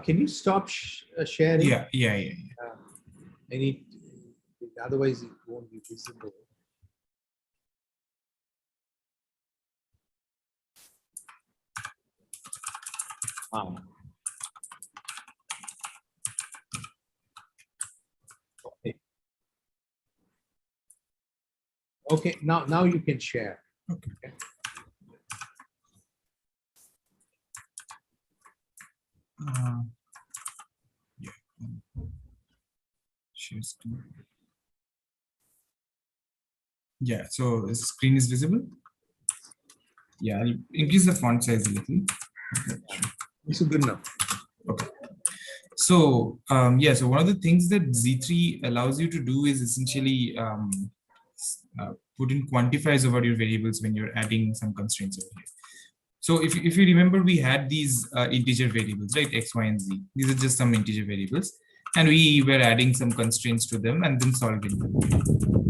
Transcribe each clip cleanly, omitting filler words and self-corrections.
Can you stop sharing? Yeah. I need, otherwise it won't be visible. Okay. Okay, now you can share. Okay. Yeah. Share screen. Yeah, so the screen is visible. Yeah, I'll increase the font size a little. Okay. This is good enough. Okay. So yeah, so one of the things that Z3 allows you to do is essentially put in quantifiers over your variables when you're adding some constraints over here. So if you remember, we had these integer variables, right? X, Y, and Z. These are just some integer variables. And we were adding some constraints to them and then solving them,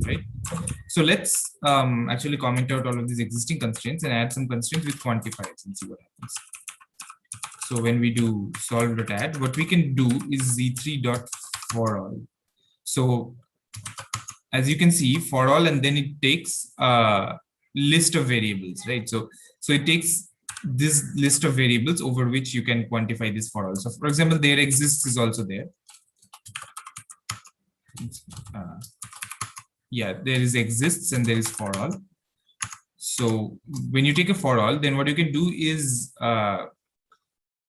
right? So let's actually comment out all of these existing constraints and add some constraints with quantifiers and see what happens. So when we do solve.add, what we can do is z3.forall. So as you can see, for all, and then it takes a list of variables, right? So it takes this list of variables over which you can quantify this for all. So for example, there exists is also there. Yeah, there is exists and there is for all. So when you take a for all, then what you can do is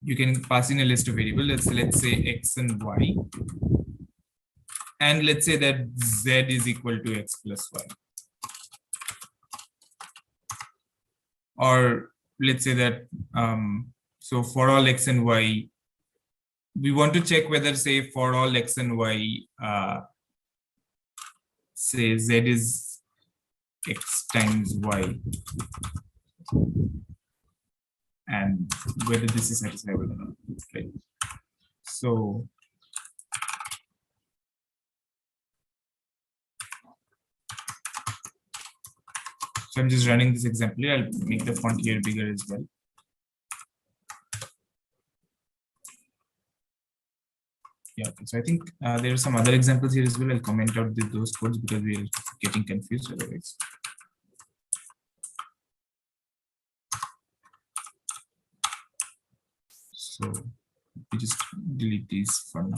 you can pass in a list of variables. Let's say x and y, and let's say that z is equal to x plus y, or let's say that so for all x and y, we want to check whether, say, for all x and y, say z is x times y, and whether this is satisfiable or not, right? So I'm just running this example here. I'll make the font here bigger as well. Yeah, so I think there are some other examples here as well. I'll comment out those codes because we are getting confused otherwise. So we just delete these for now.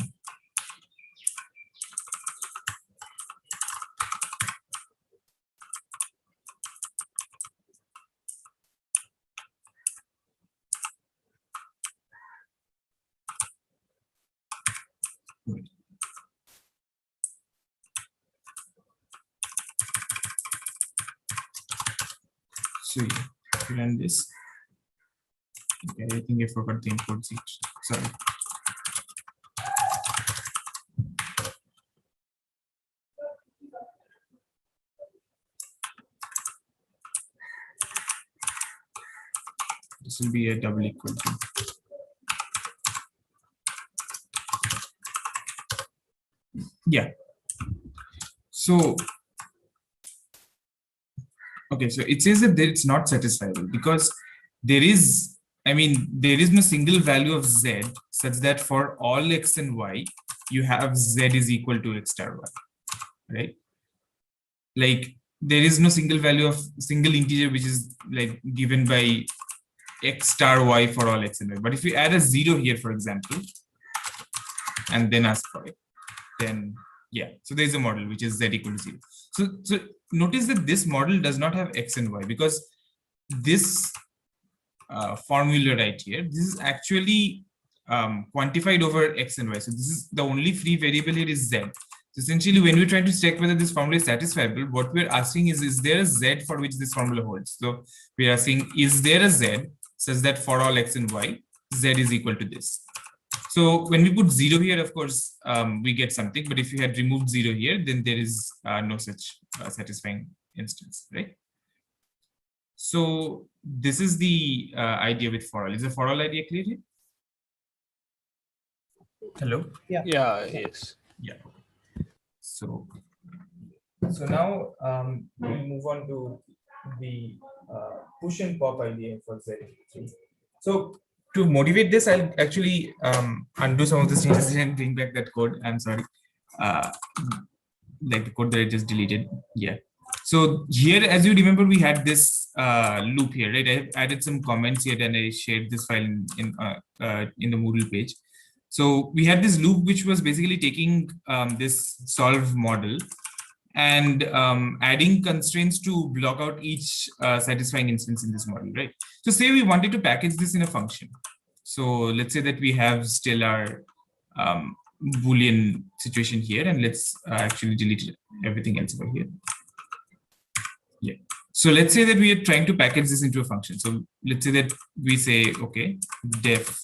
Good. So yeah, if you run this. Okay, I think I forgot the import Z. Sorry. This will be a double equal to. Yeah. So okay, so it says that it's not satisfiable because there is, I mean, there is no single value of z such that for all x and y, you have z is equal to x star y, right? Like there is no single value of single integer which is like given by x star y for all x and y. But if you add a 0 here, for example, and then ask for it, then yeah, so there's a model which is z equal to 0. So notice that this model does not have x and y because this formula right here, this is actually quantified over x and y. So this is the only free variable here is z. So essentially, when we're trying to check whether this formula is satisfiable, what we're asking is there a z for which this formula holds? So we're asking, is there a z such that for all x and y, z is equal to this? So when we put 0 here, of course, we get something. But if you had removed 0 here, then there is no such satisfying instance, right? So this is the idea with for all. Is the for all idea clear here? Hello? Yeah. Yeah, yes. Yeah. So So now we'll move on to the push and pop idea for Z3. So to motivate this, I'll actually undo some of the changes and bring back that code. I'm sorry. Like the code that I just deleted. Yeah. So here, as you remember, we had this loop here, right? I added some comments here and I shared this file in the Moodle page. So we had this loop, which was basically taking this solve model and adding constraints to block out each satisfying instance in this model, right? So say we wanted to package this in a function. So let's say that we have still our Boolean situation here, and let's actually delete everything else over here. Yeah. So let's say that we are trying to package this into a function. So let's say that we say, okay, def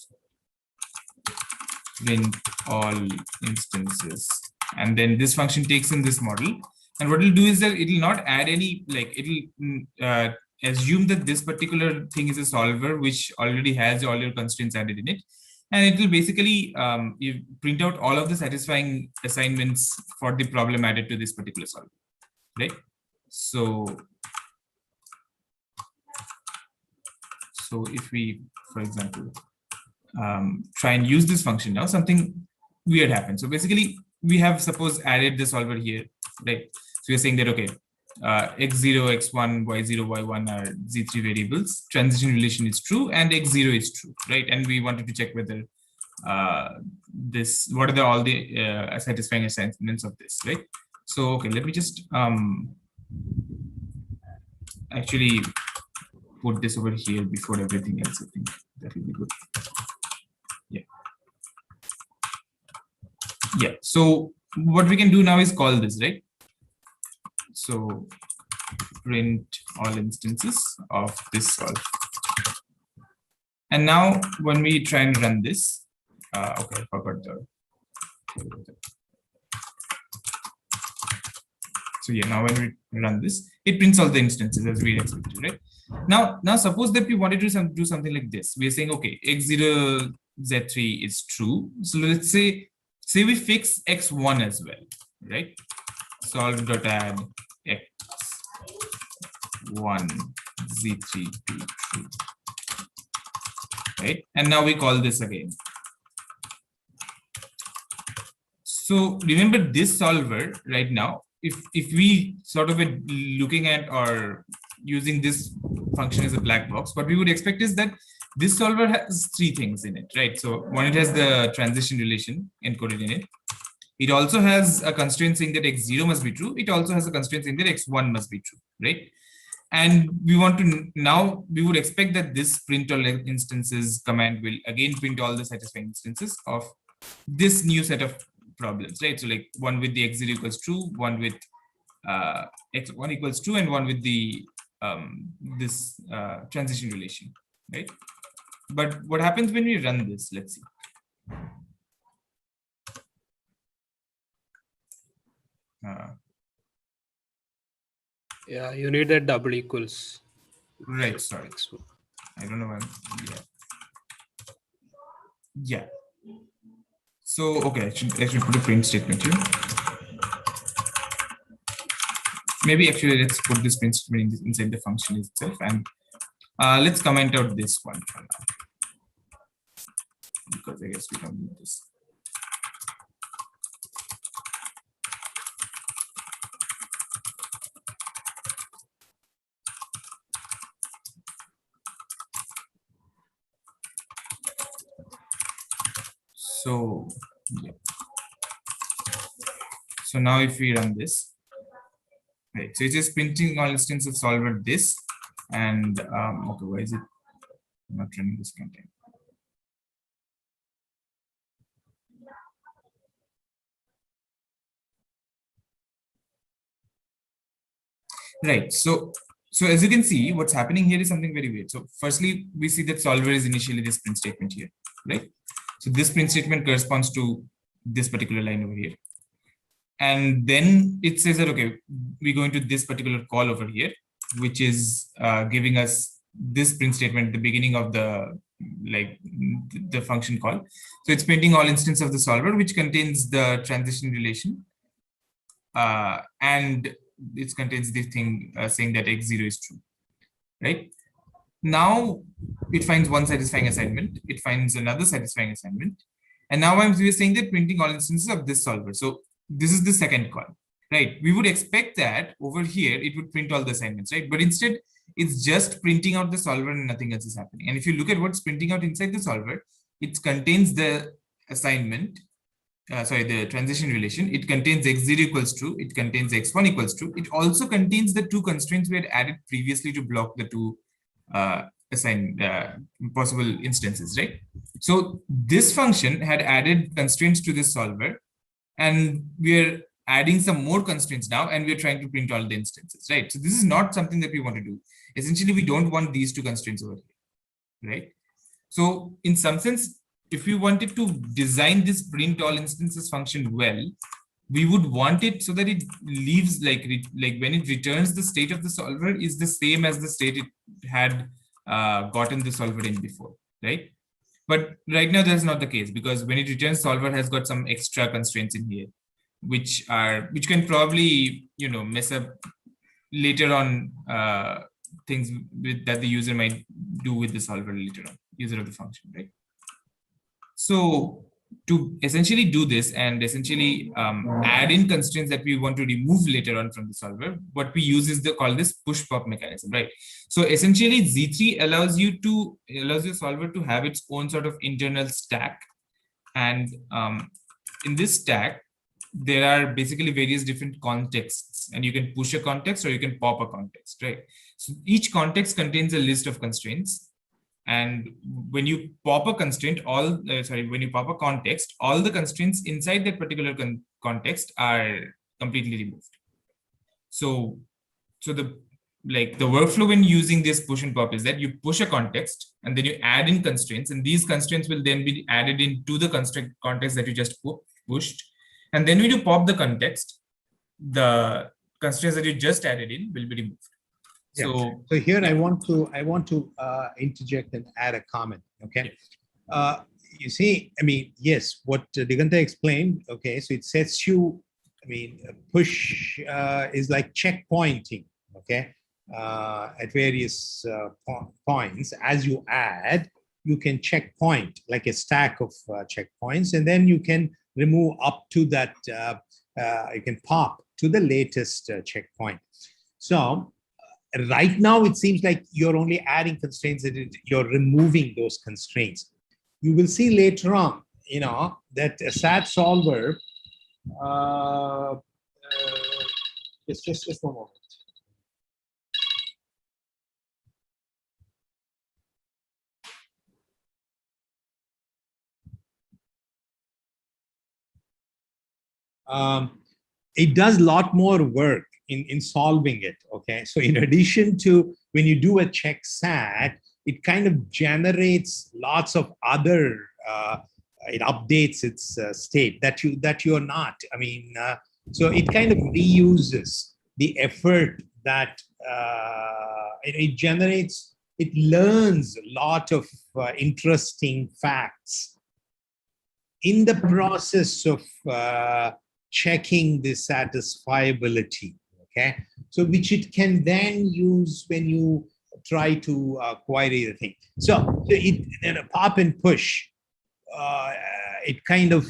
print all instances, and then this function takes in this model. And what it'll do is that it will not add any, like it'll assume that this particular thing is a solver which already has all your constraints added in it. And it will basically you print out all of the satisfying assignments for the problem added to this particular solver, right? So if we, for example, try and use this function now, something weird happens. So basically, we have suppose added the solver here, right? So we're saying that, okay, x0, x1, y0, y1 are Z3 variables. Transition relation is true and x0 is true, right? And we wanted to check whether what are all the satisfying assignments of this, right? So, okay, let me just actually put this over here before everything else. I think that will be good. Yeah. Yeah. So what we can do now is call this, right? So print all instances of this solve. And now when we try and run this, okay, I forgot the. So yeah, now when we run this, it prints all the instances as we expected, right? Now suppose that we wanted to do something like this. We are saying, okay, x0 z3 is true. So let's say we fix x1 as well, right? Solve.add x1 z3 to true, right? And now we call this again. So remember this solver right now, if we sort of looking at or using this function as a black box, what we would expect is that this solver has three things in it, right? So one, it has the transition relation encoded in it. It also has a constraint saying that x0 must be true. It also has a constraint saying that x1 must be true, right? And we want to, now we would expect that this print all instances command will again print all the satisfying instances of this new set of problems, right? So like one with the x0 equals true, one with x1 equals true, and one with the this transition relation, right? But what happens when we run this? Let's see. Yeah, you need a double equals. Right, sorry. I don't know why. Yeah. So, okay, I should put a print statement here. Maybe actually let's put this print statement inside the function itself, and let's comment out this one for now, because I guess we don't need this. So, yeah. So now if we run this, right, so it's just printing all instances of solver this, and okay, why is it not running this content? Right, so as you can see, what's happening here is something very weird. So firstly, we see that solver is initially this print statement here, right? So this print statement corresponds to this particular line over here. And then it says that, okay, we're going to this particular call over here, which is giving us this print statement at the beginning of the function call. So it's printing all instances of the solver, which contains the transition relation. And it contains this thing saying that x0 is true, right? Now it finds one satisfying assignment, it finds another satisfying assignment, and now we're saying that printing all instances of this solver. So this is the second call, right? We would expect that over here it would print all the assignments, right? But instead it's just printing out the solver and nothing else is happening. And if you look at what's printing out inside the solver, it contains the assignment, the transition relation. It contains x0 equals true, it contains x1 equals true. It also contains the two constraints we had added previously to block the two possible instances, right? So this function had added constraints to this solver, and we're adding some more constraints now, and we're trying to print all the instances, right? So this is not something that we want to do. Essentially, we don't want these two constraints over here, right? So in some sense, if we wanted to design this print all instances function well, we would want it so that it leaves like when it returns, the state of the solver is the same as the state it had gotten the solver in before, right? But right now that's not the case, because when it returns, solver has got some extra constraints in here, which can probably, you know, mess up later on things that the user might do with the solver later on, user of the function, right? So to essentially do this and essentially add in constraints that we want to remove later on from the solver, what we use is call this push pop mechanism, right? So essentially Z3 allows your solver to have its own sort of internal stack, and in this stack there are basically various different contexts, and you can push a context or you can pop a context, right? So each context contains a list of constraints. And when you pop a constraint, when you pop a context, all the constraints inside that particular context are completely removed. So the workflow when using this push and pop is that you push a context and then you add in constraints, and these constraints will then be added into the context that you just pushed. And then when you pop the context, the constraints that you just added in will be removed. Yeah. So here I want to interject and add a comment. Okay. You see, I mean, yes, what Digantha explained. Okay, so it sets you. I mean, push is like checkpointing. Okay, at various points. As you add, you can checkpoint like a stack of checkpoints, and then you can remove up to that. You can pop to the latest checkpoint. So right now, it seems like you're only adding constraints, and you're removing those constraints. You will see later on, you know, that a SAT solver, just one moment. It does a lot more work in solving it. Okay, so in addition to when you do a check SAT, it kind of generates lots of other. It updates its state that you're not. I mean, so it kind of reuses the effort that it generates. It learns a lot of interesting facts in the process of checking the satisfiability. Okay, so which it can then use when you try to query the thing. So it then a pop and push. It kind of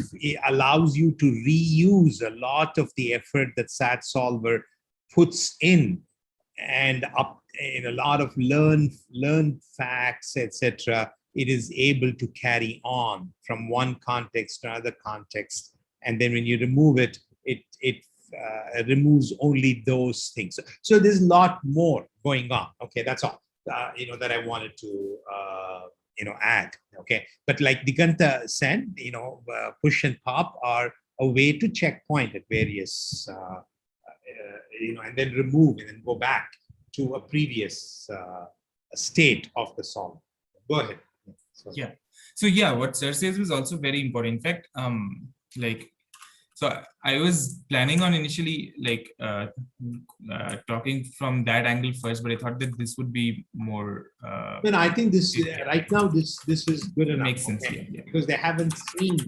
allows you to reuse a lot of the effort that SAT solver puts in, and up in a lot of learned facts, etc. It is able to carry on from one context to another context. And then when you remove it, it removes only those things. So there's a lot more going on. Okay, that's all you know that I wanted to add. Okay, but like Digantha said, push and pop are a way to checkpoint at various and then remove and then go back to a previous state of the solver. Go ahead. Yeah. So yeah, what Sir says was also very important. In fact, so I was planning on initially talking from that angle first, but I thought that this would be more. No, I think this right now this is good enough. Makes sense, okay? yeah. Because they haven't seen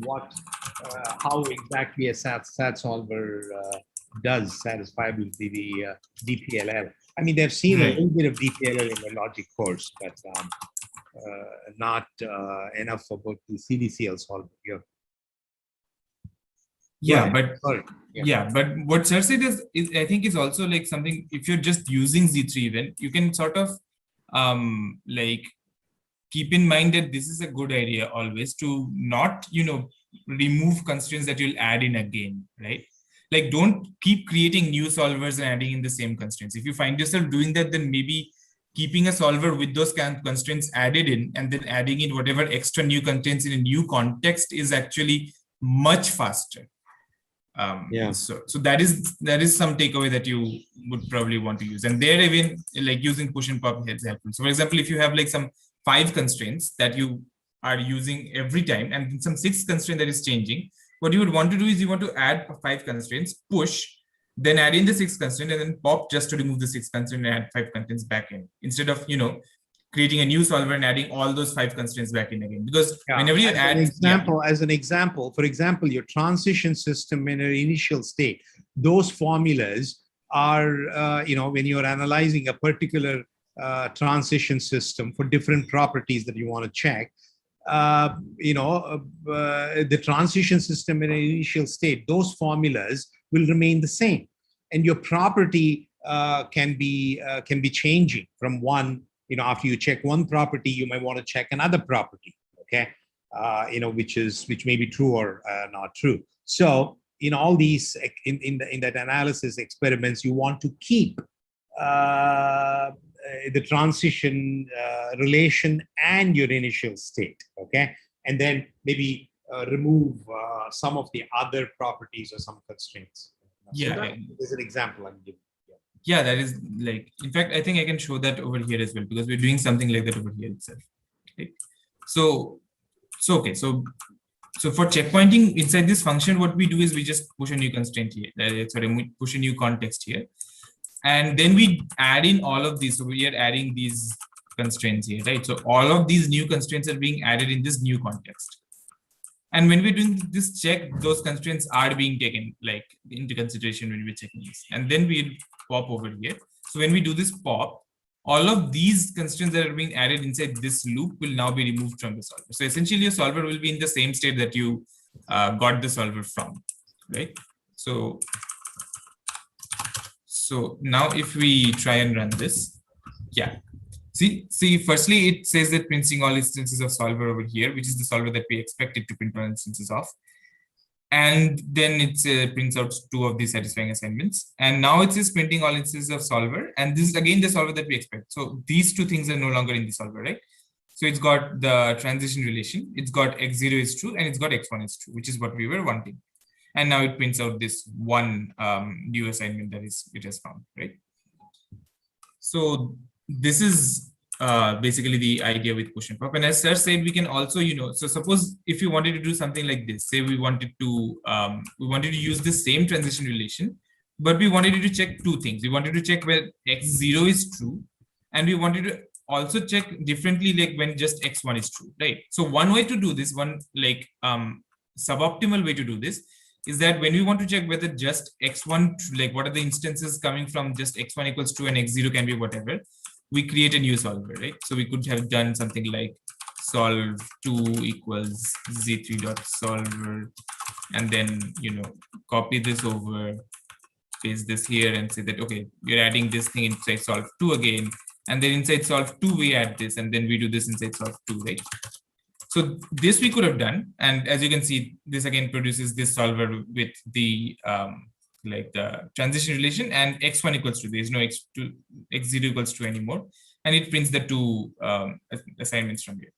how exactly a SAT solver does satisfy the DPLL. I mean, they've seen a Right. little bit of DPLL in the logic course, but not enough about the CDCL solver. Yeah. Yeah, Go but ahead. Sorry. yeah, but what Sir said is I think is also like something, if you're just using Z3 even, you can sort of like keep in mind that this is a good idea always to not, remove constraints that you'll add in again, right? Like don't keep creating new solvers and adding in the same constraints. If you find yourself doing that, then maybe keeping a solver with those constraints added in and then adding in whatever extra new constraints in a new context is actually much faster. So that is some takeaway that you would probably want to use, and there even like using push and pop is helpful. So for example, if you have like some 5 constraints that you are using every time and some 6 constraint that is changing, what you would want to do is you want to add 5 constraints, push, then add in the 6 constraint, and then pop just to remove the 6 constraint and add 5 constraints back in, instead of creating a new solver and adding all those 5 constraints back in again. Because whenever you add as an example, for example, your transition system in an initial state, those formulas are, when you're analyzing a particular transition system for different properties that you want to check, the transition system in an initial state, those formulas will remain the same, and your property can be changing from one. After you check one property, you might want to check another property, okay? Which may be true or not true. So in all these, in that analysis experiments, you want to keep the transition relation and your initial state, okay? And then maybe remove some of the other properties or some constraints. Yeah, so that is an example I'm giving. Yeah, that is like, in fact, I think I can show that over here as well, because we're doing something like that over here itself. Okay. So for checkpointing inside this function, what we do is we just push a new constraint here. We push a new context here. And then we add in all of these. So we are adding these constraints here, right? So all of these new constraints are being added in this new context. And when we're doing this check, those constraints are being taken like into consideration when we're checking this. And then we'll pop over here. So when we do this pop, all of these constraints that are being added inside this loop will now be removed from the solver. So essentially your solver will be in the same state that you got the solver from, right? So now if we try and run this, yeah. See, firstly, it says that printing all instances of solver over here, which is the solver that we expect it to print all instances of. And then it prints out 2 of these satisfying assignments. And now it says printing all instances of solver. And this is again the solver that we expect. So these 2 things are no longer in the solver, right? So it's got the transition relation, it's got x0 is true, and it's got x1 is true, which is what we were wanting. And now it prints out this one new assignment that it has found, right? So this is basically the idea with push and pop. And as Sir said, we can also, so suppose if you wanted to do something like this, say we wanted to use the same transition relation, but we wanted to check 2 things. We wanted to check where x0 is true, and we wanted to also check differently, like when just x1 is true, right? So one way to do this, one like suboptimal way to do this, is that when we want to check whether just x1, like what are the instances coming from just x1 equals 2 and x0 can be whatever, we create a new solver, right? So we could have done something like solve2 equals z3.solver, and then, copy this over, paste this here, and say that, okay, we're adding this thing inside solve2 again, and then inside solve2 we add this, and then we do this inside solve2, right? So this we could have done, and as you can see, this again produces this solver with the like the transition relation, and x1 equals 2. There is no x2, x0 equals 2 anymore, and it prints the 2 assignments from here.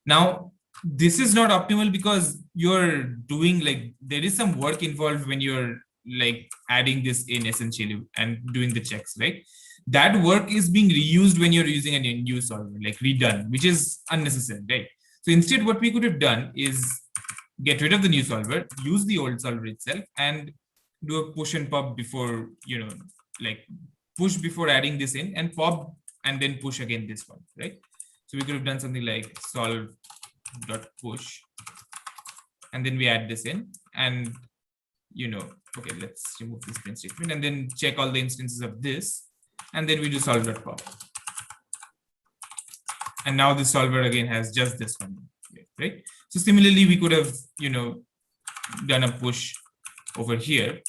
Now, this is not optimal because you're doing like, there is some work involved when you're like adding this in essentially and doing the checks, right? That work is being reused when you're using a new solver, like redone, which is unnecessary, right? So instead, what we could have done is get rid of the new solver, use the old solver itself, and do a push and pop before, like push before adding this in, and pop and then push again this one, right? So we could have done something like solve.push, and then we add this in, and okay, let's remove this print statement and then check all the instances of this, and then we do solve.pop. And now the solver again has just this one, right? So similarly, we could have, done a push over here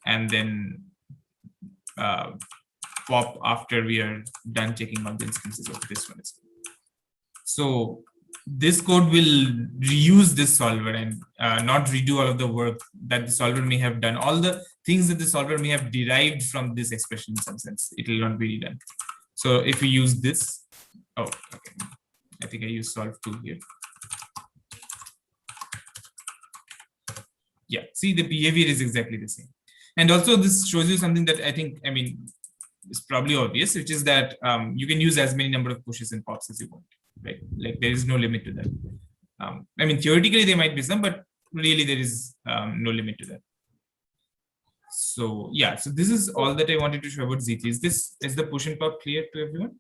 and then pop after we are done checking all the instances of this one. So this code will reuse this solver and not redo all of the work that the solver may have done. All the things that the solver may have derived from this expression in some sense, it will not be redone. So if we use this, oh, okay. I think I use solve2 here. Yeah, see, the behavior is exactly the same. And also this shows you something that I think, it's probably obvious, which is that you can use as many number of pushes and pops as you want, right? Like there is no limit to that. Theoretically there might be some, but really there is no limit to that. So yeah, so this is all that I wanted to show about Z3. Is the push and pop clear to everyone?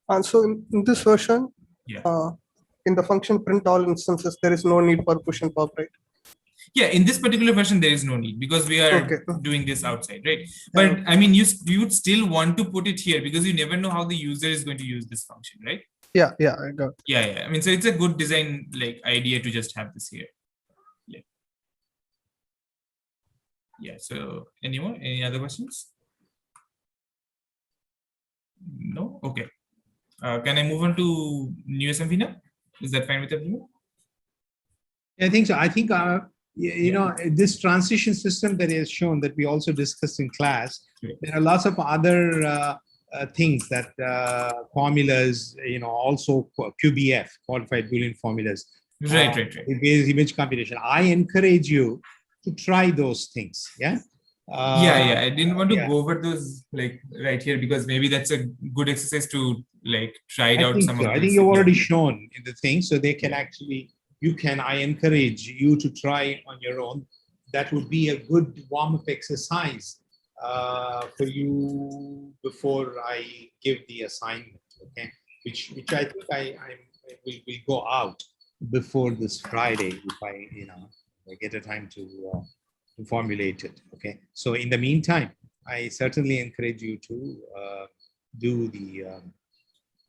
And so in this version, yeah. In the function print all instances, there is no need for push and pop, right? Yeah, in this particular version, there is no need because we are doing this outside, right? But you would still want to put it here because you never know how the user is going to use this function, right? Yeah, I got it. Yeah. So it's a good design idea to just have this here. Yeah. So any other questions? No. Okay. Can I move on to new SMV now? Is that fine with everyone? I think so. I think this transition system that is shown that we also discussed in class, there are lots of other things that formulas, also QBF, qualified Boolean formulas. Right. Image computation. I encourage you to try those things. Yeah. I didn't want to go over those right here because maybe that's a good exercise to try it out. I think you've already shown in the thing, so they can actually. I encourage you to try on your own. That would be a good warm-up exercise for you before I give the assignment, okay? Which I think I will go out before this Friday if I get a time to formulate it, okay? So in the meantime, I certainly encourage you to do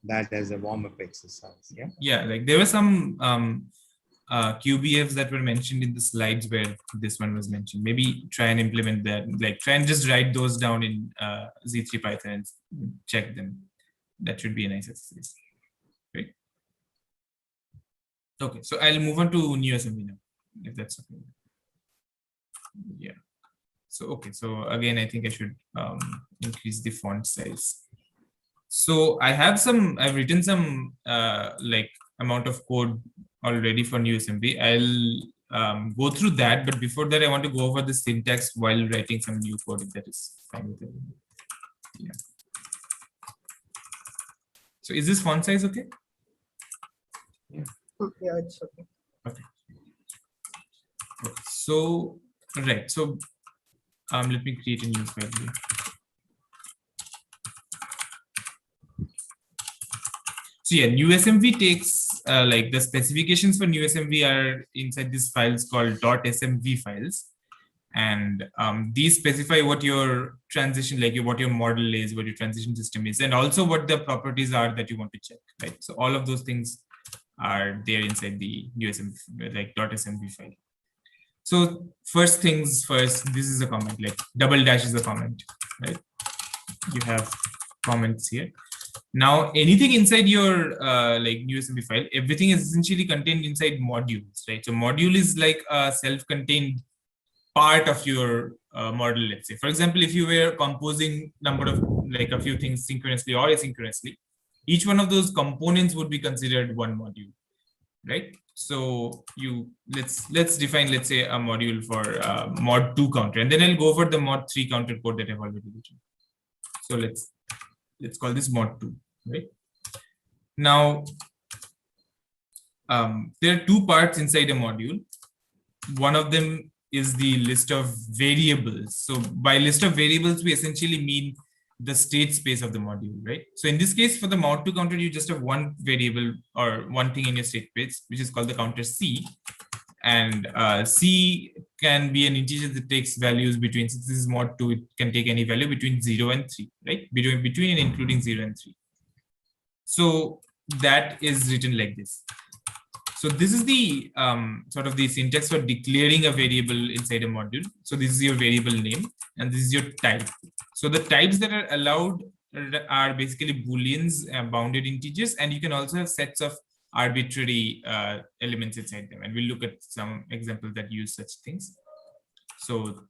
that as a warm-up exercise, yeah? Yeah, there were some QBFs that were mentioned in the slides where this one was mentioned. Maybe try and implement that. Try and just write those down in Z3 Python and check them. That should be a nice exercise. Right? Okay, so I'll move on to new SMV now, if that's okay. Yeah. So okay, so again, I think I should increase the font size. So I've written some amount of code already for new SMV. I'll go through that, but before that, I want to go over the syntax while writing some new code, if that is fine with everyone. Yeah. So is this font size okay? Yeah, it's okay. Okay. So right. So let me create a new file here. So yeah, new SMV takes the specifications for new SMV are inside these files called .smv files, and these specify what your transition, what your model is, what your transition system is, and also what the properties are that you want to check, right? So all of those things are there inside the new SMV, .smv file. So first things first, this is a comment, double dash is a comment, right? You have comments here. Now, anything inside your new SMV file, everything is essentially contained inside modules, right? So module is like a self-contained part of your model, let's say. For example, if you were composing number of a few things synchronously or asynchronously, each one of those components would be considered one module, right? So let's define, let's say, a module for mod 2 counter, and then I'll go over the mod 3 counter code that I've already written. So let's call this mod 2, right? Now, there are two parts inside a module. One of them is the list of variables. So by list of variables, we essentially mean the state space of the module, right? So in this case, for the mod 2 counter, you just have one variable or one thing in your state space, which is called the counter C. and C can be an integer that takes values between, since this is mod 2, it can take any value between 0 and 3, right? Between and including 0 and 3. So that is written like this. So this is the sort of the syntax for declaring a variable inside a module. So this is your variable name and this is your type. So the types that are allowed are basically booleans, bounded integers, and you can also have sets of arbitrary elements inside them. And we'll look at some examples that use such things. So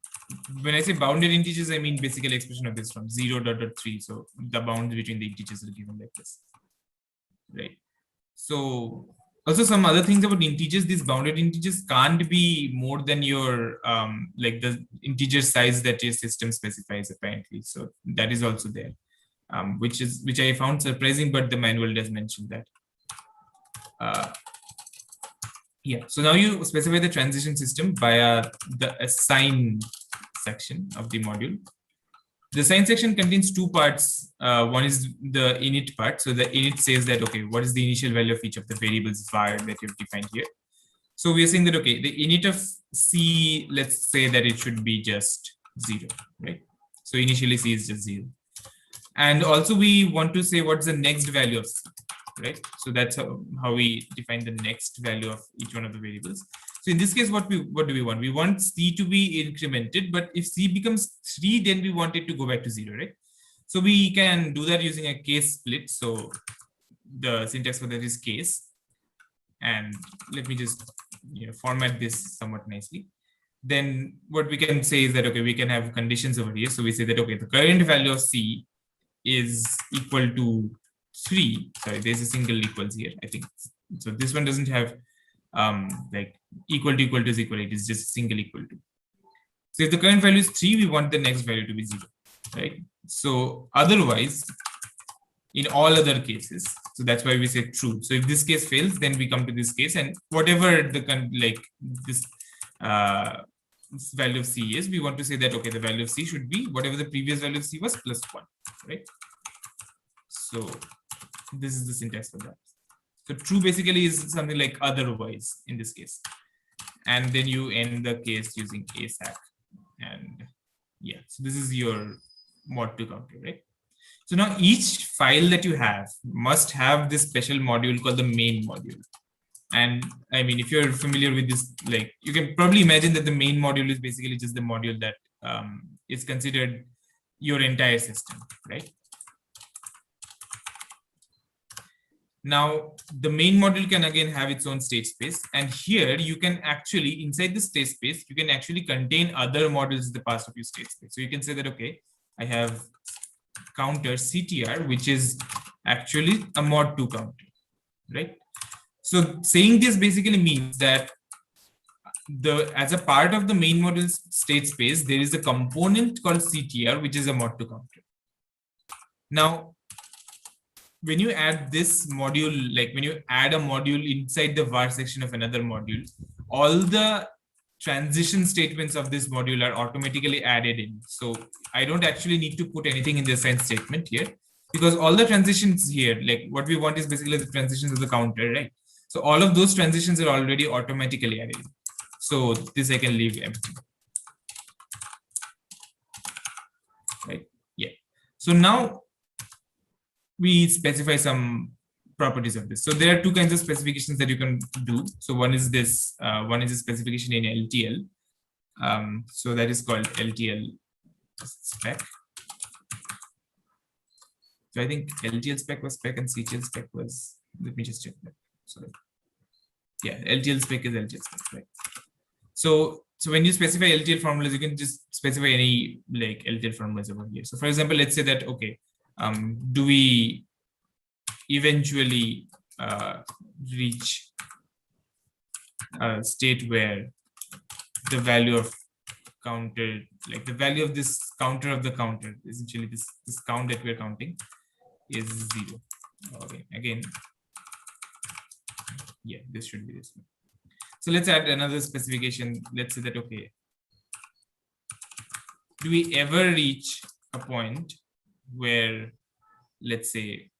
when I say bounded integers, I mean basically expression of this from 0.3. So the bounds between the integers are given like this, right? So also some other things about integers, these bounded integers can't be more than your like the integer size that your system specifies apparently. So that is also there, which I found surprising, but the manual does mention that. Yeah, so now you specify the transition system via the assign section of the module. The assign section contains two parts. One is the init part. So the init says that, okay, what is the initial value of each of the variables var that you've defined here? So we are saying that, okay, the init of C, let's say that it should be just 0, right? So initially C is just 0. And also we want to say what's the next value of C, right? So that's how we define the next value of each one of the variables. So in this case, what do we want? We want C to be incremented, but if C becomes 3, then we want it to go back to 0, right? So we can do that using a case split. So the syntax for that is case. And let me just format this somewhat nicely. Then what we can say is that, okay, we can have conditions over here. So we say that, okay, the current value of C is equal to 3. Sorry, there's a single equals here, I think. So this one doesn't have like equal to is equal. It is just a single equal to. So if the current value is 3, we want the next value to be 0, right? So otherwise, in all other cases, so that's why we say true. So if this case fails, then we come to this case, and whatever the this value of C is, we want to say that, okay, the value of C should be whatever the previous value of C was plus 1, right? So this is the syntax for that. So true basically is something like otherwise in this case. And then you end the case using ASAC. And yeah, so this is your mod 2 counter, right? So now each file that you have must have this special module called the main module. And I mean, if you're familiar with this, like you can probably imagine that the main module is basically just the module that is considered your entire system, right? Now, the main module can again have its own state space. And here you can actually, inside the state space, you can actually contain other modules in the past of your state space. So you can say that, okay, I have counter CTR, which is actually a mod 2 counter, right? So saying this basically means that as a part of the main module state space, there is a component called CTR, which is a mod 2 counter. Now, when you add this module, like when you add a module inside the var section of another module, all the transition statements of this module are automatically added in. So I don't actually need to put anything in the assign statement here, because all the transitions here, like what we want is basically the transitions of the counter, right? So all of those transitions are already automatically added. So this I can leave empty. Right? Yeah. So now we specify some properties of this. So there are two kinds of specifications that you can do. So one is this, one is a specification in LTL. So that is called LTL spec. So I think LTL spec was spec and CTL spec was, let me just check that. Sorry. Yeah, LTL spec is LTL spec, right? So when you specify LTL formulas, you can just specify any like LTL formulas over here. So for example, let's say that, okay, do we eventually reach a state where the value of counter, like the value of this counter of the counter, essentially this count that we're counting is 0. Okay, again, yeah, this should be this one. So let's add another specification. Let's say that, okay, do we ever reach a point where, let's say,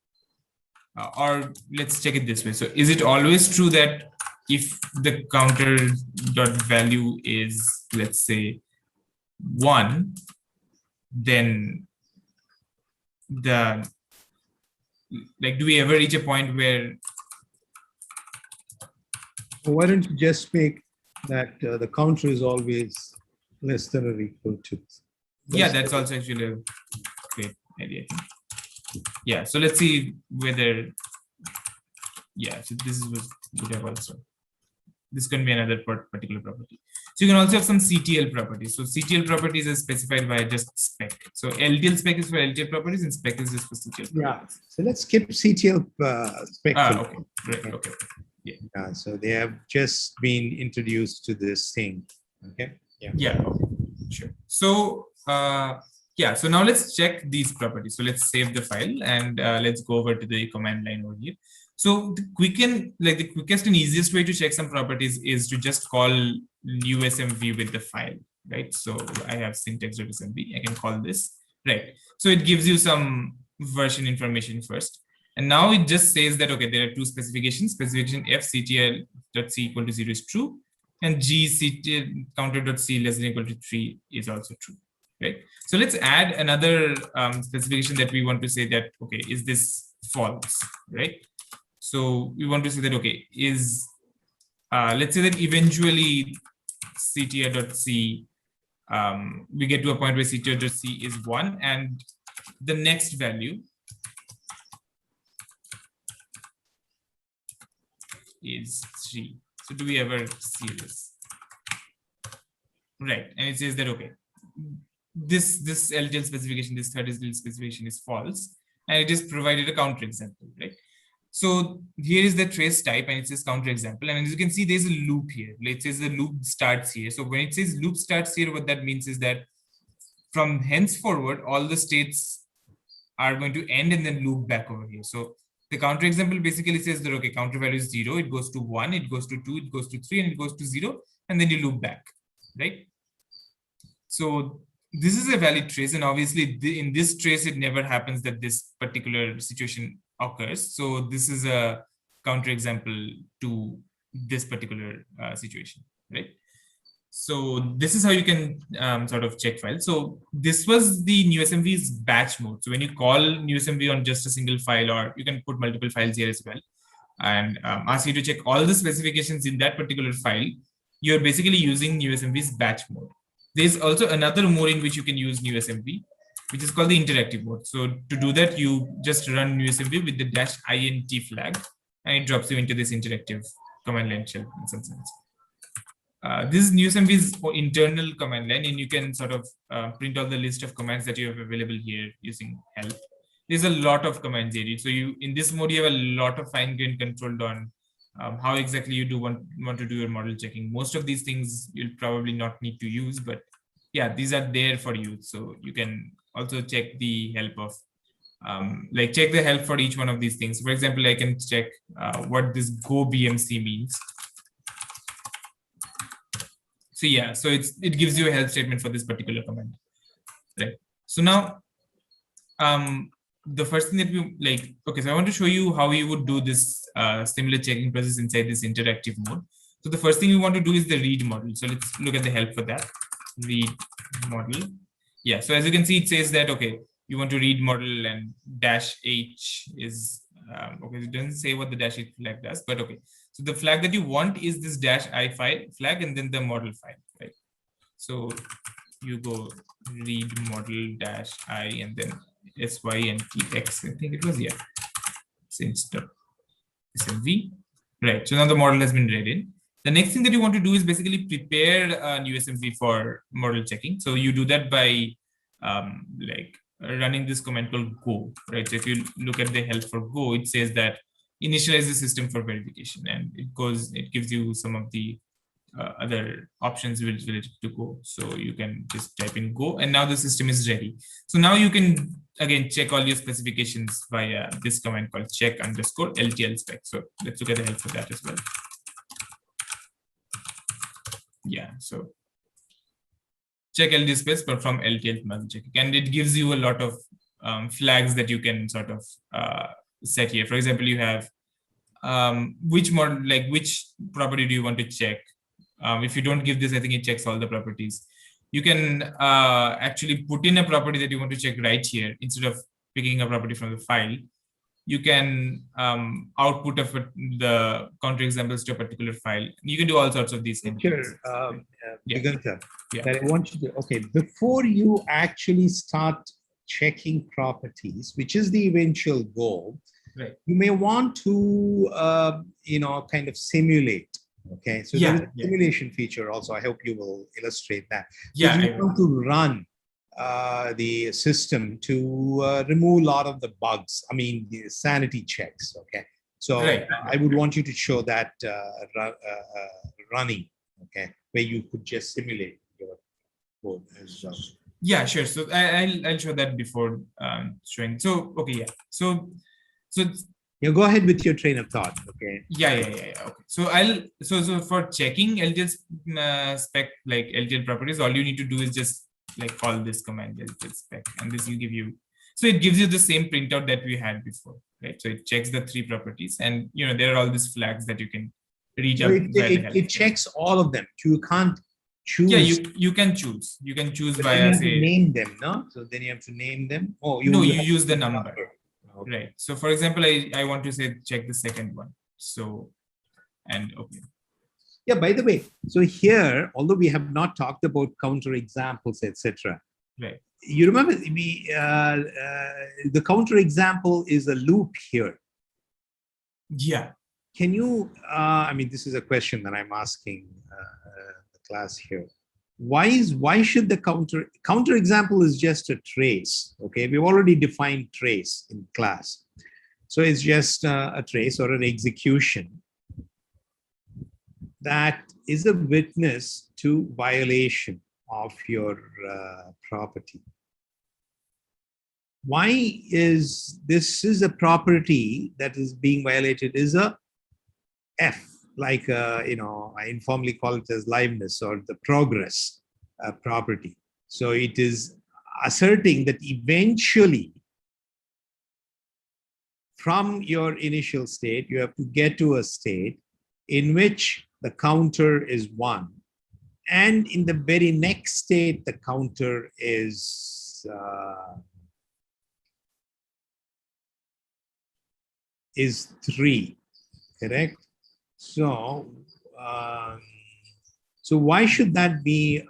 or let's check it this way. So is it always true that if the counter dot value is, let's say, 1, then the, like, do we ever reach a point where, Why don't you just make that the counter is always less than or equal to? yeah, that's also actually a great idea. Yeah, so let's see whether, yeah, so this was good also. This can be another particular property. So you can also have some CTL properties. So CTL properties is specified by just spec. So LTL spec is for LTL properties and spec is just for CTL properties. Yeah. So let's skip CTL spec. Okay, great. Okay. Yeah. So they have just been introduced to this thing. Okay. Yeah. Yeah. Okay. Sure. So yeah. So now let's check these properties. So let's save the file and let's go over to the command line over here. So the quickest and easiest way to check some properties is to just call USMV with the file, right? So I have syntax.smv. I can call this, right? So it gives you some version information first. And now it just says that, okay, there are two specifications. Specification F CTL.c equal to 0 is true. And G CTL counter.c less than or equal to 3 is also true, right? So let's add another specification that we want to say that, okay, is this false, right? So we want to say that, okay, is, let's say that eventually CTL.c, we get to a point where CTL.c is 1 and the next value is 3. So do we ever see this? Right, and it says that, okay, this LTL specification, this third LTL specification is false, and it is provided a counterexample, right? So here is the trace type, and it says counterexample, and as you can see, there's a loop here. It says the loop starts here. So when it says loop starts here, what that means is that from henceforward, all the states are going to end and then loop back over here. So the counterexample basically says that, okay, counter value is 0, it goes to 1, it goes to 2, it goes to 3, and it goes to 0, and then you loop back, right? So this is a valid trace, and obviously in this trace, it never happens that this particular situation occurs. So this is a counterexample to this particular situation, right? So this is how you can sort of check files. So this was the NewSMV's batch mode. So when you call NewSMV on just a single file, or you can put multiple files here as well, and ask you to check all the specifications in that particular file, you're basically using NewSMV's batch mode. There's also another mode in which you can use NewSMV, which is called the interactive mode. So to do that, you just run NewSMV with the -int flag, and it drops you into this interactive command line shell in some sense. This is NewSMV's internal command line, and you can sort of print out the list of commands that you have available here using help. There's a lot of commands here. So you, in this mode, you have a lot of fine-grained control on how exactly you do want to do your model checking. Most of these things you'll probably not need to use, but yeah, these are there for you. So you can also check the help of, check the help for each one of these things. For example, I can check what this go BMC means. So yeah, so it gives you a help statement for this particular command, right? So now, the first thing that we okay, so I want to show you how you would do this similar checking process inside this interactive mode. So the first thing we want to do is the read model. So let's look at the help for that. Read model. Yeah, so as you can see, it says that, okay, you want to read model and -h is, okay, it doesn't say what the -h flag does, but okay. So the flag that you want is this -i flag and then the model file, right? So you go read model -i and then sy and tx, I think it was, yeah, since the smv, right? So now the model has been read in. The next thing that you want to do is basically prepare a new SMV for model checking. So you do that by running this command called go, right? So if you look at the help for go, it says that initialize the system for verification, and it gives you some of the other options related to go. So you can just type in go, and now the system is ready. So now you can again check all your specifications via this command called check_LTL spec. So let's look at the help for that as well. Yeah, so check LTL space, but from LTL to model checking, and it gives you a lot of flags that you can sort of set here. For example, you have which model, like which property do you want to check? If you don't give this, I think it checks all the properties. You can actually put in a property that you want to check right here instead of picking a property from the file. You can output of the counterexamples to a particular file. You can do all sorts of these things. Sure, Yeah. Digantha, Yeah. that I want you to, okay, before you actually start checking properties, which is the eventual goal, Right. you may want to, kind of simulate. Okay, so there is a simulation feature also. I hope you will illustrate that. Yeah, you want to run the system to remove a lot of the bugs. I mean, the sanity checks. Okay, so I would want you to show that running. Okay, where you could just simulate your code as well. Yeah, sure. So I'll show that before showing. So okay, yeah. So yeah, go ahead with your train of thought. Okay. Yeah. Okay. So for checking LTL spec, like LTL properties, all you need to do is just like call this command LTL spec, and this will give you. So it gives you the same printout that we had before, right? So it checks the 3 properties, and there are all these flags that you can reach out. It checks all of them. You can't choose. Yeah, you can choose. You can choose via you have to name them, no? So then you have to name them. Oh, you use the number. Okay. Right. So for example, I want to say check the second one. So, and okay. Yeah, by the way, so here, although we have not talked about counter examples, etc. Right. You remember the counter example is a loop here. Yeah. Can you, I mean, this is a question that I'm asking the class here. Why should the counter example is just a trace? Okay, we've already defined trace in class. So it's just a trace or an execution that is a witness to violation of your property. Why is this is a property that is being violated is a F, like I informally call it as liveness or the progress property. So it is asserting that eventually from your initial state, you have to get to a state in which the counter is 1. And in the very next state, the counter is 3, correct? So, so why should that be?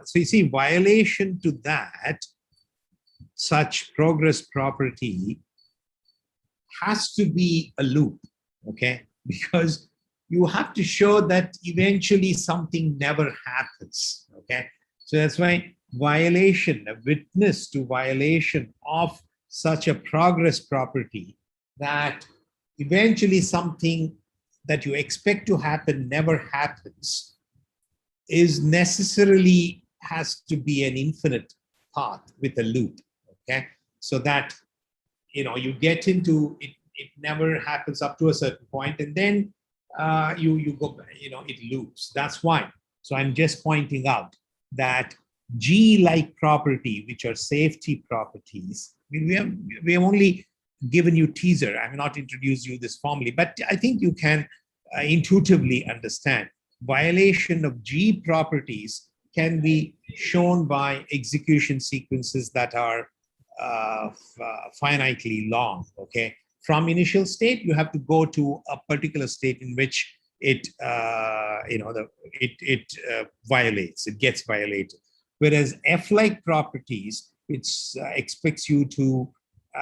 So you see, violation to that, such progress property has to be a loop, okay? Because you have to show that eventually something never happens, okay? So that's why violation, a witness to violation of such a progress property that eventually something that you expect to happen never happens is necessarily has to be an infinite path with a loop, okay? So that, you get into it, it never happens up to a certain point, and then you go, it loops. That's why. So I'm just pointing out that G-like property, which are safety properties, we have only given you teaser. I have not introduced you this formally, but I think you can intuitively understand. Violation of G properties can be shown by execution sequences that are finitely long, okay? From initial state, you have to go to a particular state in which it, violates, it gets violated. Whereas F-like properties, it expects you to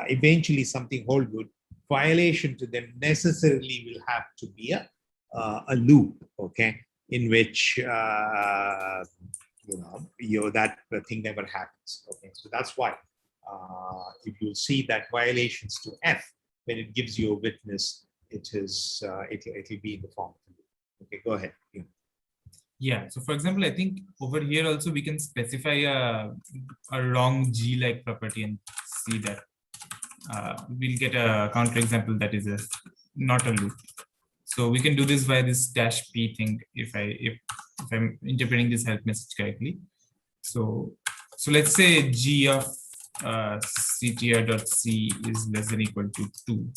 eventually something hold good. Violation to them necessarily will have to be a loop, okay, in which that thing never happens. Okay, so that's why if you see that violations to F, when it gives you a witness, it'll be in the form of a loop. Okay, go ahead. Yeah. So for example, I think over here also we can specify a wrong G-like property and see that we'll get a counterexample that is not a loop. So we can do this by this -p thing if I'm interpreting this help message correctly. So let's say G of ctr.c is less than equal to 2,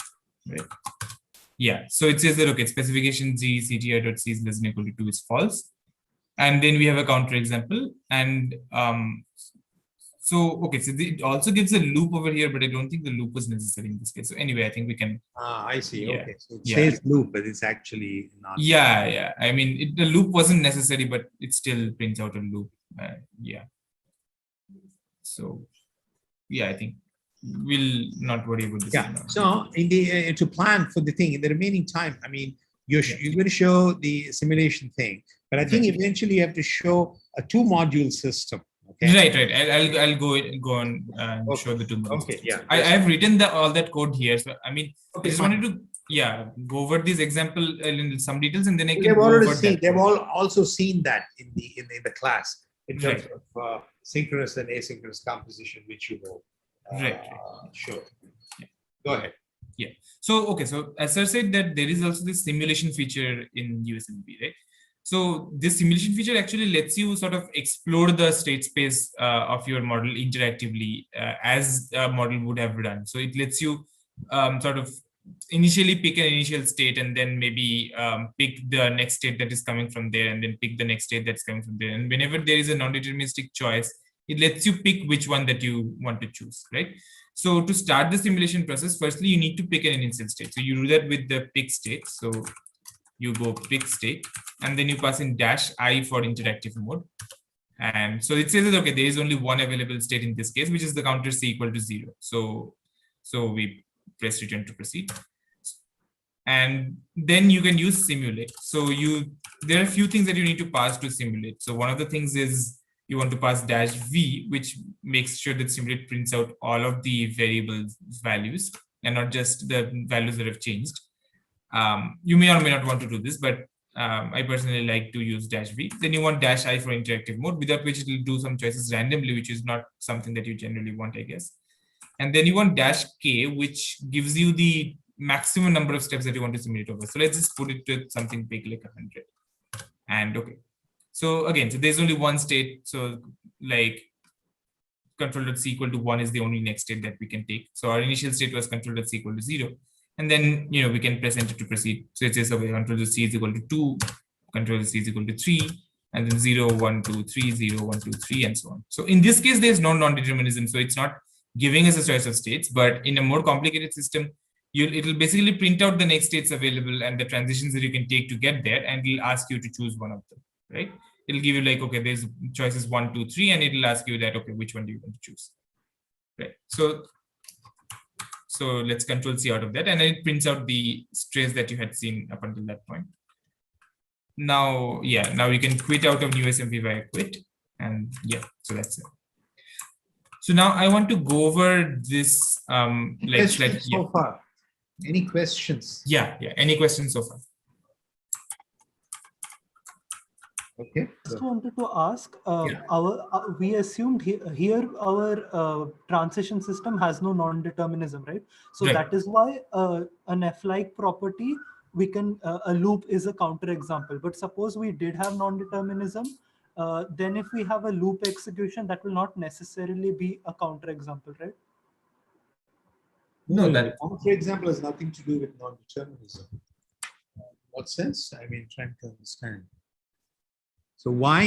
right? Yeah, so it says that, okay, specification G ctr.c is less than or equal to 2 is false. And then we have a counter example. And so, okay, so it also gives a loop over here, but I don't think the loop was necessary in this case. So anyway, I think we can. I see. Yeah. Okay. So it Yeah. says loop, but it's actually not. Yeah. I mean, the loop wasn't necessary, but it still prints out a loop. Yeah. So, yeah, I think we'll not worry about this. Yeah. So in the to plan for the thing in the remaining time, I mean, you're going to show the simulation thing, but I think eventually you have to show a 2-module system. Okay. Right. I'll go on and show the 2 modules. Okay. Yeah. I have written all that code here. So I mean, okay, I just wanted to go over this example in some details, and then I can they've go already over seen. that They've code. also seen that in the class in terms of synchronous and asynchronous composition, which you will show. Yeah. Go ahead. Yeah. So okay. So as I said, that there is also this simulation feature in USMP, right? So this simulation feature actually lets you sort of explore the state space of your model interactively as a model would have done. So it lets you sort of initially pick an initial state and then maybe pick the next state that is coming from there, and then pick the next state that's coming from there. And whenever there is a non-deterministic choice, it lets you pick which one that you want to choose, right? So to start the simulation process, firstly, you need to pick an initial state. So you do that with the pick state. So you go pick state, and then you pass in -I for interactive mode. And so it says that, okay, there is only one available state in this case, which is the counter C equal to 0. So we press return to proceed. And then you can use simulate. So there are a few things that you need to pass to simulate. So one of the things is you want to pass -V, which makes sure that simulate prints out all of the variables values and not just the values that have changed. You may or may not want to do this, but I personally like to use -V. Then you want -I for interactive mode, without which it will do some choices randomly, which is not something that you generally want, I guess. And then you want -K, which gives you the maximum number of steps that you want to simulate over. So let's just put it to something big like 100. And okay. So again, so there's only one state. So like control.c equal to 1 is the only next state that we can take. So our initial state was control.c equal to 0. And then, we can press enter to proceed. So it says, okay, control.c is equal to 2, control.c is equal to 3, and then 0, 1, 2, 3, 0, 1, 2, 3, and so on. So in this case, there's no non-determinism. So it's not giving us a choice of states, but in a more complicated system, it'll basically print out the next states available and the transitions that you can take to get there, and it'll ask you to choose one of them, right? It'll give you like, okay, there's choices 1, 2, 3, and it'll ask you that, okay, which one do you want to choose, right? So let's control C out of that, and then it prints out the strays that you had seen up until that point. Now, now you can quit out of USMP via quit, and so that's it. So now I want to go over this so far. Any questions? Yeah. Any questions so far? Okay. Just wanted to ask, we assumed here our transition system has no non-determinism, right? So that is why an F-like property, we can a loop is a counterexample. But suppose we did have non-determinism, then if we have a loop execution, that will not necessarily be a counterexample, right? No, that counterexample has nothing to do with non-determinism. What sense? I mean, trying to understand. So why?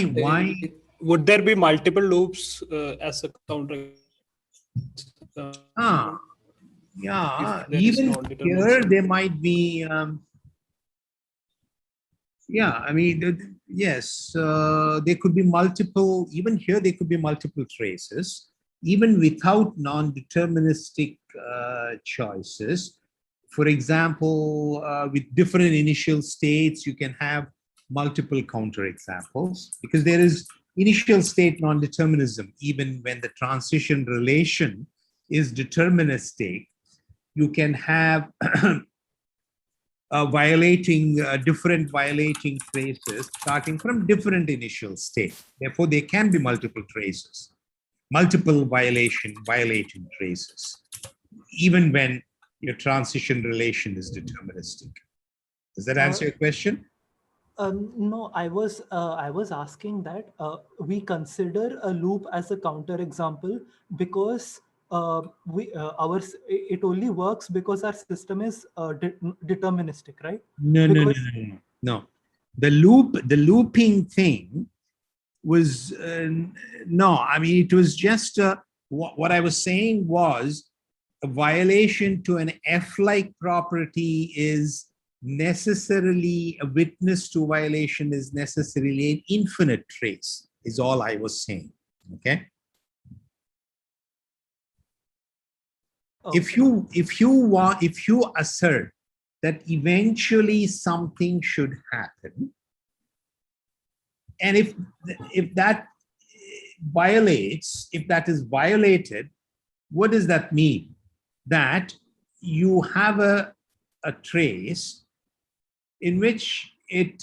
Would there be multiple loops as a counter? Yeah. Even here there might be. I mean, yes, there could be multiple. Even here, there could be multiple traces, even without non-deterministic choices. For example, with different initial states, you can have multiple counterexamples, because there is initial state non-determinism. Even when the transition relation is deterministic, you can have different violating traces starting from different initial state. Therefore, there can be multiple traces, multiple violating traces, even when your transition relation is deterministic. Does that answer your question? No, I was asking that we consider a loop as a counterexample because it only works because our system is deterministic, right? No, no, no, Because no, no, no. The looping thing was no. I mean, it was just what I was saying was a violation to an F-like property is necessarily a witness to violation is necessarily an infinite trace. Is all I was saying. Okay. If you assert that eventually something should happen, and if that is violated, what does that mean? That you have a trace in which it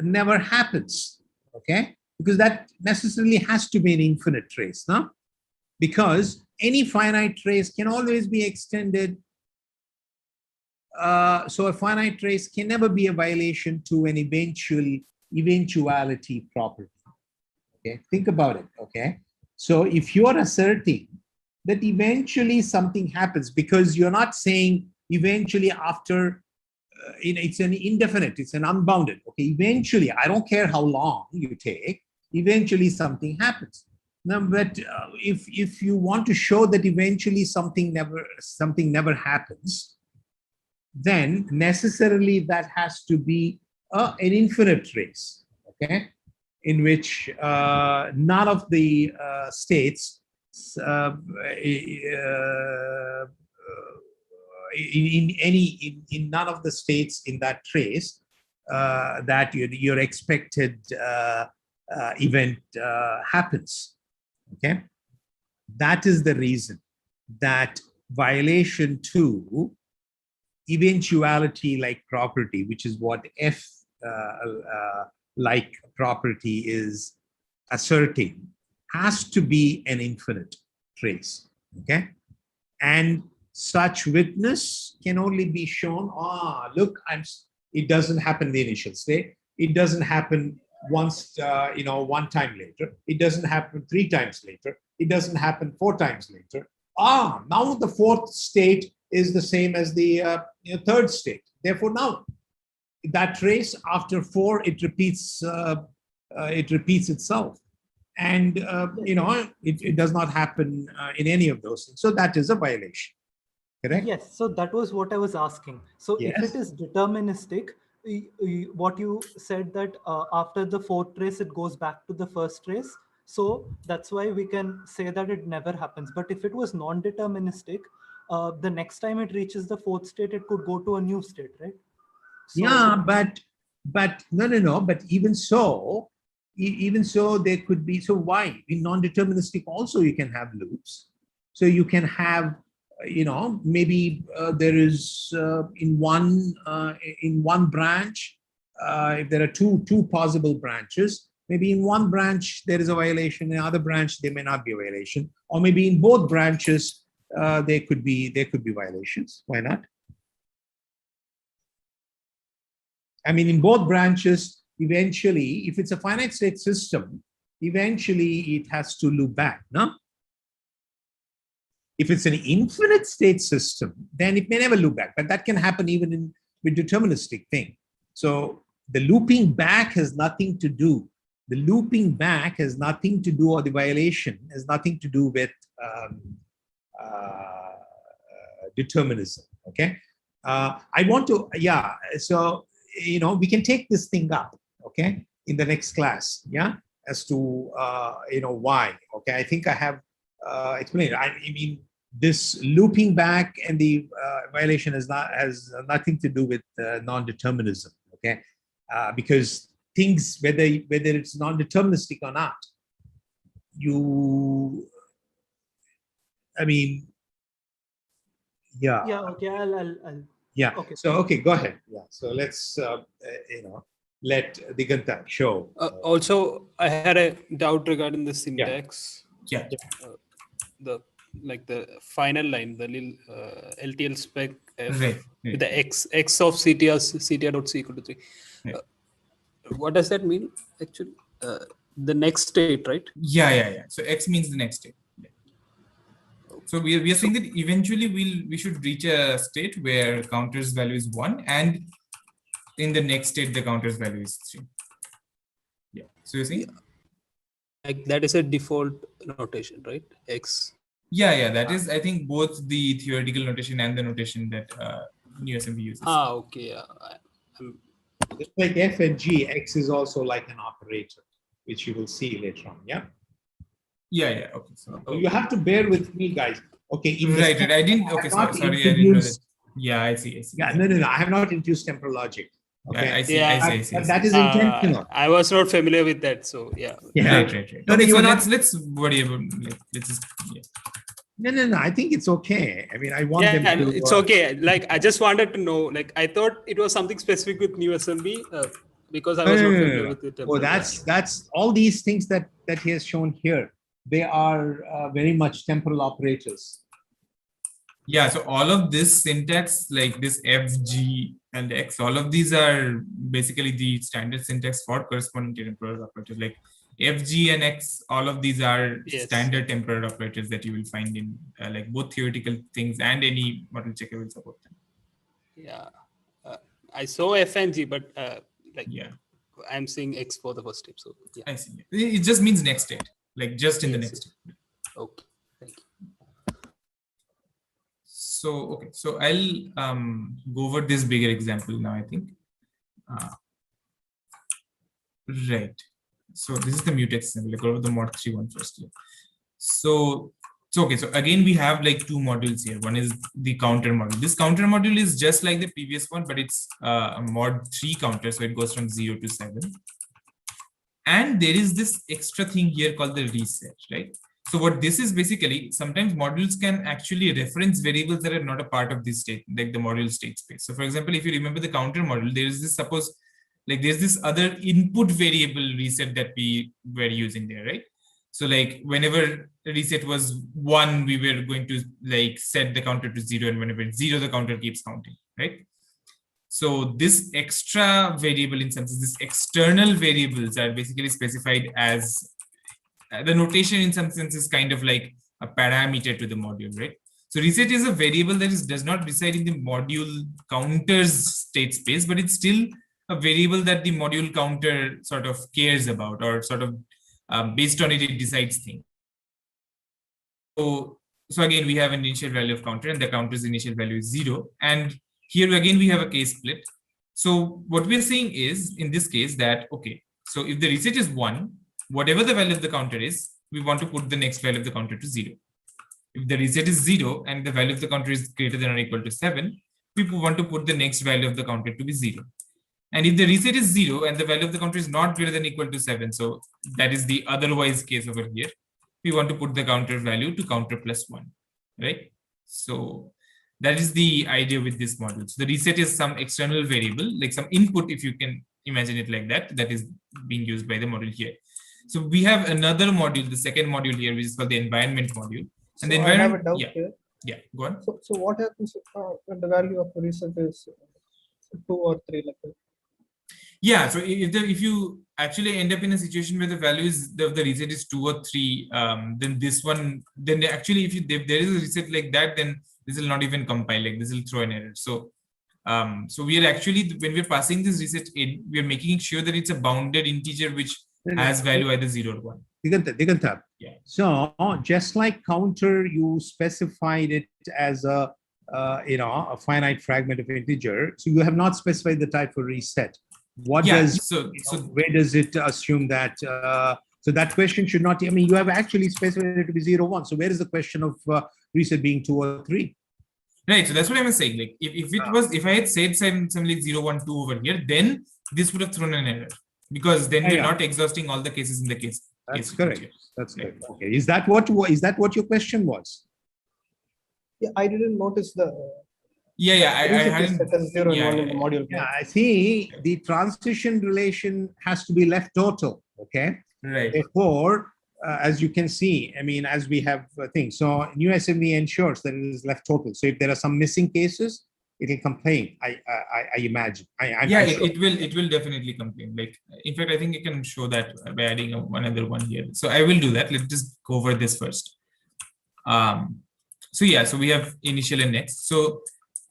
never happens, okay? Because that necessarily has to be an infinite trace, no? Because any finite trace can always be extended. So a finite trace can never be a violation to an eventuality property. Okay, think about it. Okay, so if you're asserting that eventually something happens, because you're not saying eventually after, it's an indefinite, it's an unbounded. Okay, eventually, I don't care how long you take, eventually something happens. Now, but if you want to show that eventually something never happens, then necessarily that has to be an infinite trace, okay, in which none of the states in none of the states in that trace that your expected event happens. Okay, that is the reason that violation to eventuality like property, which is what F like property is asserting, has to be an infinite trace. Okay, and such witness can only be shown. Look, it doesn't happen in the initial state. It doesn't happen once, one time later. It doesn't happen 3 times later. It doesn't happen 4 times later. Now the 4th state is the same as the 3rd state. Therefore, now that trace after 4, it repeats itself, and it does not happen in any of those things. So that is a violation. Correct? Yes. So that was what I was asking. So Yes. if it is deterministic, what you said that after the 4th trace, it goes back to the 1st trace. So that's why we can say that it never happens. But if it was non-deterministic, the next time it reaches the 4th state, it could go to a new state, right? So Yeah, but no. But even so, there could be. So why in non-deterministic also you can have loops. So you can have, maybe there is in one branch, if there are two possible branches, maybe in one branch there is a violation, in other branch there may not be a violation, or maybe in both branches there could be violations. Why not? I mean, in both branches, eventually, if it's a finite state system, eventually it has to loop back, no? If it's an infinite state system, then it may never loop back, but that can happen even with deterministic thing. So the looping back has nothing to do. The looping back has nothing to do, or the violation has nothing to do with determinism. Okay. I want to, so, we can take this thing up, okay, in the next class, as to, why, okay. I think I have explained. I mean, this looping back and the violation has nothing to do with non-determinism, okay, because things, whether it's non-deterministic or not, Yeah. Okay. I'll yeah. Okay. So, okay, go ahead. Yeah. So let's, let Digantha show. Also, I had a doubt regarding the syntax. Yeah. The final line, the little LTL spec F Right. with the x of CTR.c equal to 3. Right. What does that mean actually? The next state, right? Yeah. So X means the next state. Yeah. So we are saying that eventually we should reach a state where counter's value is 1, and in the next state the counter's value is 3. Yeah. So you're saying? Like that is a default notation, right? X. Yeah. That is, I think, both the theoretical notation and the notation that USMV uses. Okay. Yeah. Just like f and g, x is also like an operator, which you will see later on. Yeah. Yeah. Okay. So you have to bear with me, guys. Okay. Right. I didn't. Okay. Sorry. I didn't know that. Yeah. I see. Yeah. No. I have not introduced temporal logic. Okay. I see. But that is intentional. I was not familiar with that, so yeah. Right. No, okay, so not... let's worry about. Let's just. Yeah. No. I think it's okay. I mean, I want them to. It's okay. Like, I just wanted to know. Like, I thought it was something specific with new assembly because I was not familiar with it. Oh, that's all these things that he has shown here. They are very much temporal operators. Yeah. So all of this syntax, like this F, G, and X, all of these are basically the standard syntax for corresponding temporal operators. Like F, G, and X, all of these are standard temporal operators that you will find in like both theoretical things, and any model checker will support them. Yeah. I saw F and G, but yeah, I'm seeing X for the first step. So yeah. I see. It just means next state, like just in the next state. Okay. Thank you. So, okay. So I'll go over this bigger example now, I think. Right. So this is the mutex example. Let's go over the mod 3 one first here. So okay. So again, we have like two modules here. One is the counter module. This counter module is just like the previous one, but it's a mod 3 counter. So it goes from 0 to 7. And there is this extra thing here called the reset, right? So what this is basically, sometimes modules can actually reference variables that are not a part of this state, like the module state space. So for example, if you remember the counter module, there is this, suppose, like there's this other input variable reset that we were using there, right? So like whenever reset was 1, we were going to like set the counter to 0, and whenever it's 0, the counter keeps counting, right? So this extra variable, in some sense, this external variables are basically specified as the notation in some sense is kind of like a parameter to the module, right? So reset is a variable that does not reside in the module counter's state space, but it's still a variable that the module counter sort of cares about, or sort of based on it, it decides things. So again, we have an initial value of counter, and the counter's initial value is 0. And here again, we have a case split. So what we're saying is, in this case, that, okay, so if the reset is 1, whatever the value of the counter is, we want to put the next value of the counter to 0. If the reset is 0 and the value of the counter is greater than or equal to 7, we want to put the next value of the counter to be 0. And if the reset is 0 and the value of the counter is not greater than or equal to 7, so that is the otherwise case over here, we want to put the counter value to counter plus 1, right? So that is the idea with this module. So the reset is some external variable, like some input, if you can imagine it like that, that is being used by the module here. So we have another module, the second module here, which is called the environment module. And the environment, I have a doubt here. Yeah, go on. So what happens when the value of the reset is 2 or 3 like that? Yeah, so if you actually end up in a situation where the value is the reset is 2 or 3, then this one, then actually if there is a reset like that, then this will not even compile, like this will throw an error. So so we are actually, when we're passing this reset in, we are making sure that it's a bounded integer which has value either 0 or 1. Digantha. Yeah. So just like counter, you specified it as a a finite fragment of integer. So you have not specified the type for reset. What does where does it assume that? So that question should not. I mean, you have actually specified it to be 0, 1. So where is the question of reset being 2 or 3? Right. So that's what I was saying. Like if I had said something like 0, 1, 2 over here, then this would have thrown an error, because then we're not exhausting all the cases in the case. That's correct. That's correct. Okay. Is that what your question was? Yeah, I didn't notice the. Yeah. I hadn't. In the module. Yeah, I see. The transition relation has to be left total. Okay. Right. Therefore, as you can see, I mean, as we have things. So new SME ensures that it is left total. So if there are some missing cases, it will complain. I imagine. I'm sure. It will definitely complain. Like, in fact, I think I can show that by adding another one here. So I will do that. Let's just go over this first. So yeah, so we have initial and next. So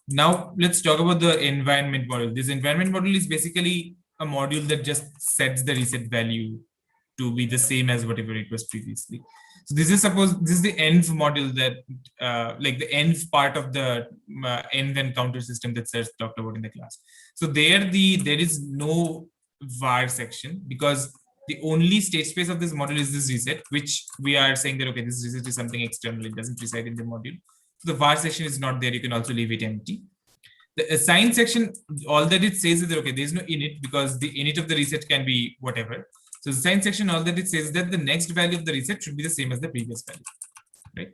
now let's talk about the environment model. This environment model is basically a module that just sets the reset value to be the same as whatever it was previously. So this is the env model that like the env part of the env and counter system that Sir talked about in the class. So there is no var section because the only state space of this module is this reset, which we are saying that, okay, this reset is something external. It doesn't reside in the module. So the var section is not there. You can also leave it empty. The assign section, all that it says is that, okay, there's no init because the init of the reset can be whatever. So the assign section, all that it says is that the next value of the reset should be the same as the previous value, right?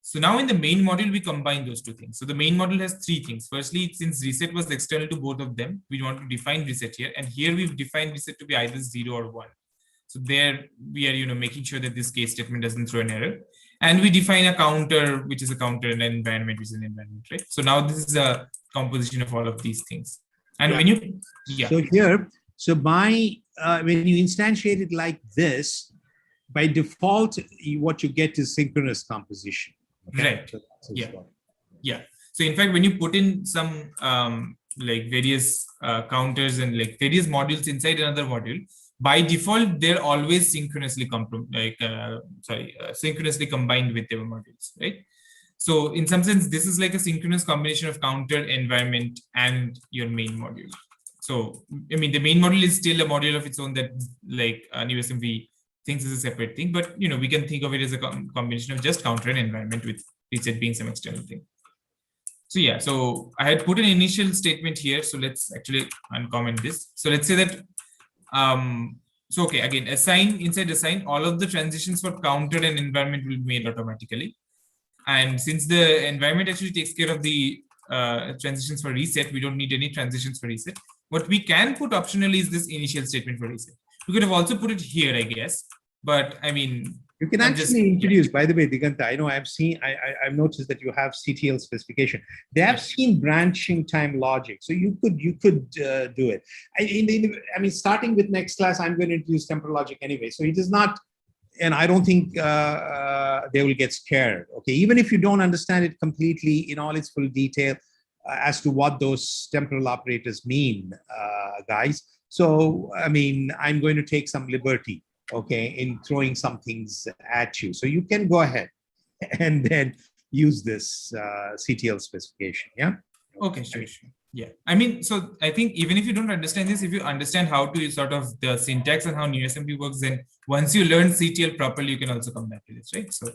So now in the main module, we combine those two things. So the main module has three things. Firstly, since reset was external to both of them, we want to define reset here. And here we've defined reset to be either 0 or 1. So there we are, making sure that this case statement doesn't throw an error. And we define a counter, which is a counter, and an environment, which is an environment, right? So now this is a composition of all of these things. And when you, So here, when you instantiate it like this, by default, what you get is synchronous composition. Okay? Right. So yeah. So in fact, when you put in some like various counters and like various modules inside another module, by default, they're always synchronously synchronously combined with their modules, right? So in some sense, this is like a synchronous combination of counter, environment, and your main module. So, I mean, the main module is still a module of its own that like NewSMV thinks is a separate thing, but we can think of it as a combination of just counter and environment with reset being some external thing. So yeah, so I had put an initial statement here. So let's actually uncomment this. So let's say that, so okay, again, inside assign, all of the transitions for counter and environment will be made automatically. And since the environment actually takes care of the transitions for reset, we don't need any transitions for reset. What we can put optionally is this initial statement for reset. We could have also put it here, I guess. But I mean, you can actually introduce, by the way, Digantha, I know I've noticed that you have CTL specification. They have seen branching time logic. So you could do it. I mean, starting with next class, I'm going to introduce temporal logic anyway. So it is not, and I don't think they will get scared. Okay, even if you don't understand it completely in all its full detail as to what those temporal operators mean, guys. So, I mean, I'm going to take some liberty, okay, in throwing some things at you. So you can go ahead and then use this CTL specification, yeah? Okay, sure. Yeah, I mean, so I think even if you don't understand this, if you understand how to sort of the syntax and how NewSMP works, then once you learn CTL properly, you can also come back to this, right? So,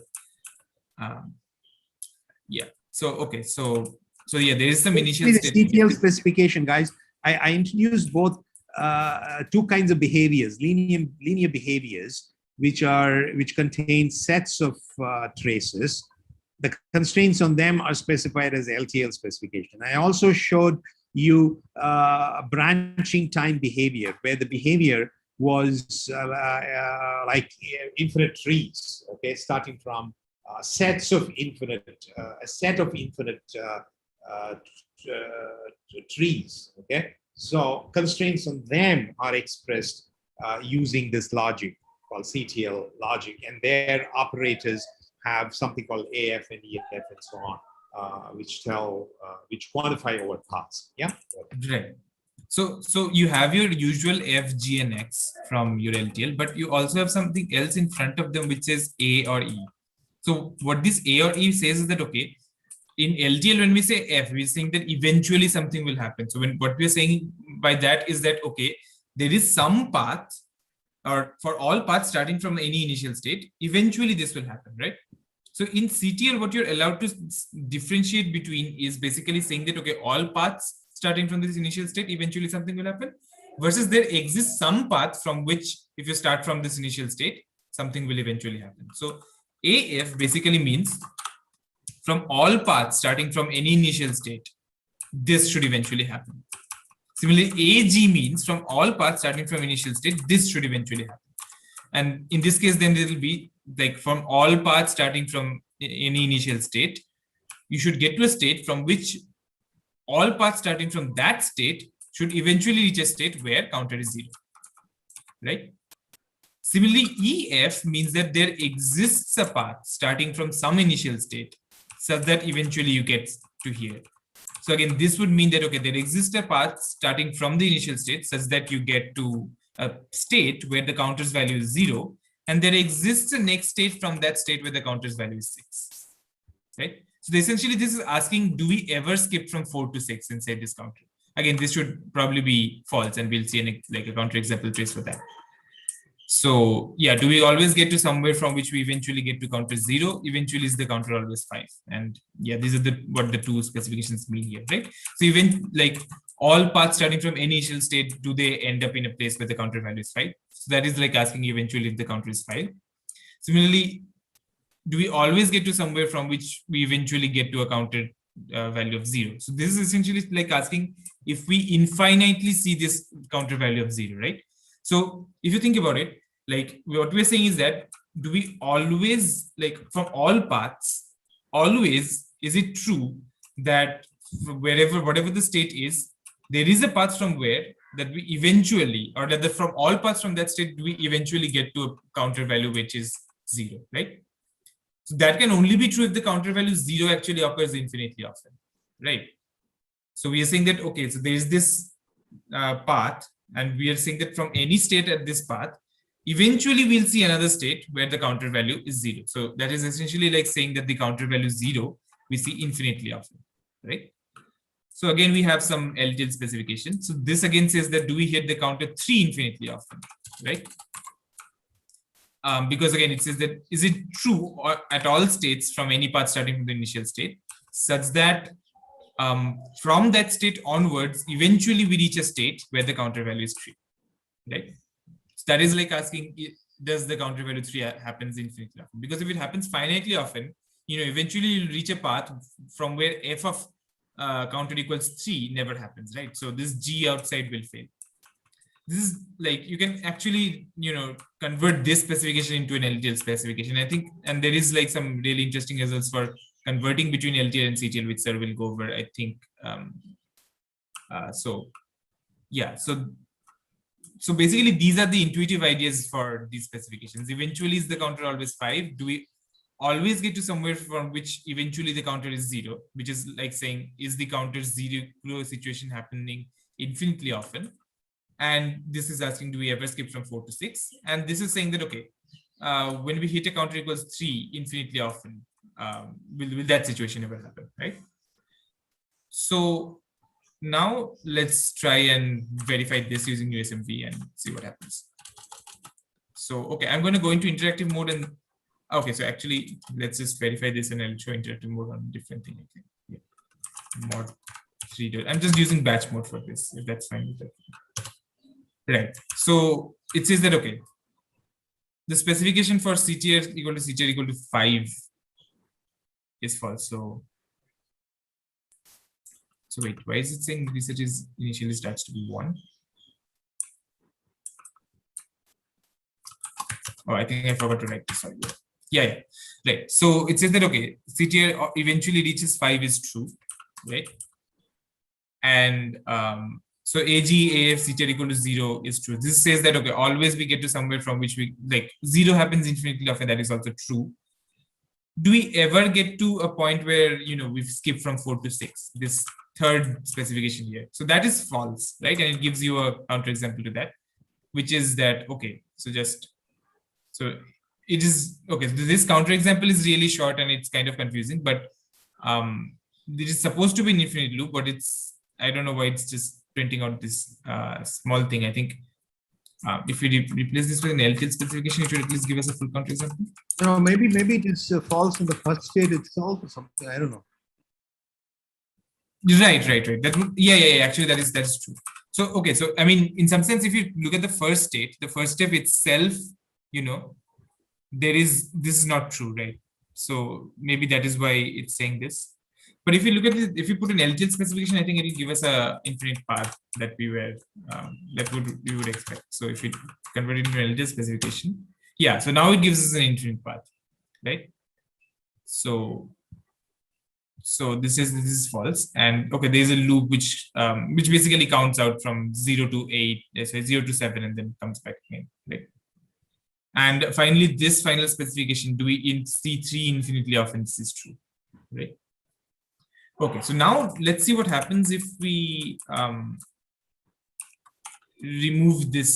yeah. So, okay. So yeah, there is some initial statement. CTL specification, guys. I introduced both two kinds of behaviors, linear behaviors, which contain sets of traces. The constraints on them are specified as LTL specification. I also showed you branching time behavior, where the behavior was like infinite trees, okay, starting from sets of infinite, a set of infinite trees, okay? So constraints on them are expressed using this logic called CTL logic, and their operators have something called AF and EF and so on, which quantify over paths. Yeah. Right. So you have your usual F, G, and X from your LTL, but you also have something else in front of them which says A or E. So what this A or E says is that, okay, in LTL, when we say F, we're saying that eventually something will happen. So what we're saying by that is that, okay, there is some path, or for all paths starting from any initial state, eventually this will happen, right? So in CTL, what you're allowed to differentiate between is basically saying that, okay, all paths starting from this initial state, eventually something will happen, versus there exists some path from which, if you start from this initial state, something will eventually happen. So AF basically means from all paths starting from any initial state, this should eventually happen. Similarly, AG means from all paths starting from initial state, this should eventually happen. And in this case, then it will be like from all paths starting from any initial state, you should get to a state from which all paths starting from that state should eventually reach a state where counter is 0, right? Similarly, EF means that there exists a path starting from some initial state such that eventually you get to here. So again, this would mean that, okay, there exists a path starting from the initial state such that you get to a state where the counter's value is 0, and there exists a next state from that state where the counter's value is 6, right? So essentially this is asking, do we ever skip from 4 to 6 inside this counter? Again, this should probably be false, and we'll see like a counter example trace for that. So yeah, do we always get to somewhere from which we eventually get to counter 0? Eventually is the counter always 5. And yeah, these are what the two specifications mean here, right? So even like all paths starting from any initial state, do they end up in a place where the counter value is 5? So that is like asking eventually if the counter is 5. Similarly, do we always get to somewhere from which we eventually get to a counter value of 0? So this is essentially like asking if we infinitely see this counter value of 0, right? So if you think about it, like what we're saying is that, do we always, like from all paths, always, is it true that whatever the state is, there is a path from where that we eventually, or that from all paths from that state, do we eventually get to a counter value which is 0, right? So that can only be true if the counter value 0 actually occurs infinitely often, right? So we are saying that, okay, so there is this path, and we are saying that from any state at this path, eventually we'll see another state where the counter value is 0. So that is essentially like saying that the counter value 0 we see infinitely often, right? So again, we have some LTL specification. So this again says that, do we hit the counter 3 infinitely often, right? Because again, it says that, is it true or at all states from any path starting from the initial state, such that from that state onwards, eventually we reach a state where the counter value is 3, right? So that is like asking, does the counter value 3 happens infinitely often? Because if it happens finitely often, eventually you'll reach a path from where f of counter equals 3 never happens, right? So this G outside will fail. This is like, you can actually, convert this specification into an LTL specification, I think, and there is like some really interesting results for converting between LTL and CTL, which sir will go over, I think. So yeah, so basically these are the intuitive ideas for these specifications. Eventually is the counter always 5? Do we always get to somewhere from which eventually the counter is 0, which is like saying, is the counter 0 situation happening infinitely often? And this is asking, do we ever skip from 4 to 6? And this is saying that, okay, when we hit a counter equals 3 infinitely often, will that situation ever happen, right? So now let's try and verify this using USMV and see what happens. So, okay, I'm going to go into interactive mode, and okay, so actually let's just verify this and I'll show interactive mode on a different thing. Okay. Yeah. Mod 3. I'm just using batch mode for this, if that's fine with that. Right. So it says that, okay, the specification for CTR equal to CTR equal to 5 is false. So wait, why is it saying reset is initially starts to be 1? Oh, I think I forgot to write this. Sorry. Yeah. Right. So it says that, okay, CTR eventually reaches 5 is true, right? And so AG, AF, CTR equal to 0 is true. This says that, okay, always we get to somewhere from which we, like 0 happens infinitely often, that is also true. Do we ever get to a point where, we've skipped from 4 to 6, this third specification here? So that is false, right? And it gives you a counterexample to that, which is that, okay, so it is, okay, this counterexample is really short and it's kind of confusing, but it is supposed to be an infinite loop, but I don't know why it's just printing out this small thing. I think if we replace this with an LTL specification, it should at least give us a full counterexample. No, maybe it is false in the first state itself or something. I don't know. Right. That yeah. Actually, that is true. So okay, so I mean, in some sense, if you look at the first state, the first step itself, this is not true, right? So maybe that is why it's saying this. But if you look at it, if you put an LTL specification, I think it will give us a infinite path that we would expect. So if we convert it into an LTL specification, yeah. So now it gives us an infinite path, right? So this is false, and okay, there is a loop which basically counts out from 0 to 8, sorry, 0 to 7, and then comes back again, right? And finally, this final specification, do we in C3 infinitely often this is true, right? Okay, so now let's see what happens if we remove this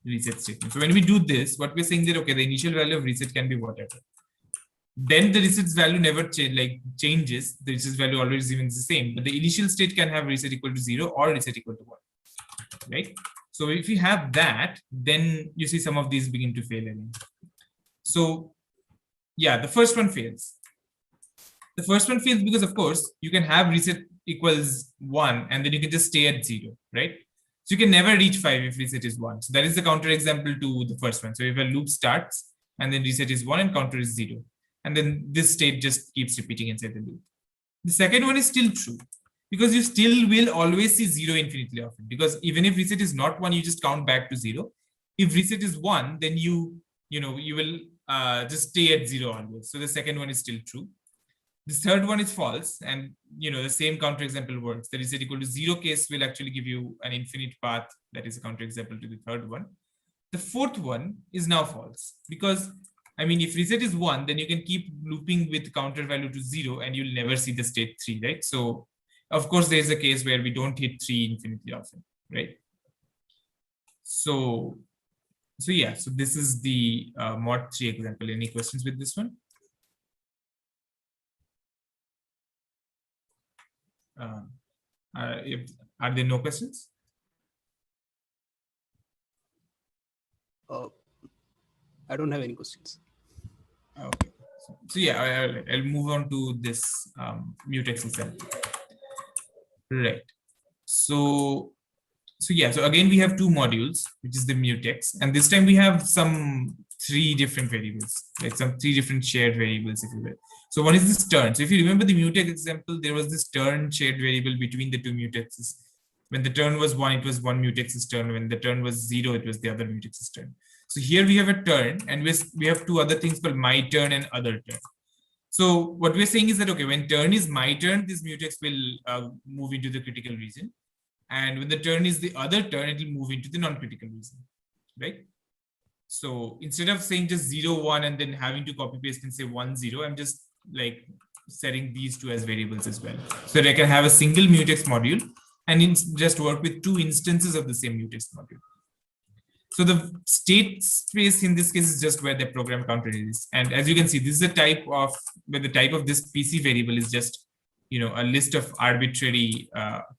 reset statement. So when we do this, what we're saying that, okay, the initial value of reset can be whatever. Then the reset's value never changes. The reset value always remains the same, but the initial state can have reset equal to 0 or reset equal to 1, right? So if you have that, then you see some of these begin to fail again. So yeah, the first one fails. The first one fails because, of course, you can have reset equals 1 and then you can just stay at 0, right? So you can never reach 5 if reset is 1. So that is the counter example to the first one. So if a loop starts and then reset is 1 and counter is 0, and then this state just keeps repeating inside the loop. The second one is still true because you still will always see 0 infinitely often, because even if reset is not 1, you just count back to 0. If reset is 1, then you will just stay at 0 always. So the second one is still true. The third one is false, and the same counterexample works. The reset equal to 0 case will actually give you an infinite path. That is a counterexample to the third one. The fourth one is now false because, I mean, if reset is 1, then you can keep looping with counter value to 0 and you'll never see the state 3, right? So of course there's a case where we don't hit 3 infinitely often, right? So yeah, so this is the mod 3 example. Any questions with this one? Are there no questions? I don't have any questions. Okay. So yeah, I'll move on to this mutex example. Right. So yeah, so again we have two modules, which is the mutex, and this time we have some 3 different variables, like some 3 different shared variables, if you will. So one is this turn. So if you remember the mutex example, there was this turn shared variable between the 2 mutexes. When the turn was 1, it was one mutex's turn. When the turn was 0, it was the other mutex's turn. So here we have a turn, and we have 2 other things called my turn and other turn. So what we're saying is that, okay, when turn is my turn, this mutex will move into the critical region. And when the turn is the other turn, it will move into the non-critical region, right? So instead of saying just 0, 1, and then having to copy paste and say 1, 0, I'm just like setting these 2 as variables as well. So that I can have a single mutex module and just work with 2 instances of the same mutex module. So the state space in this case is just where the program counter is. And as you can see, this is a type of, where the type of this PC variable is just, a list of arbitrary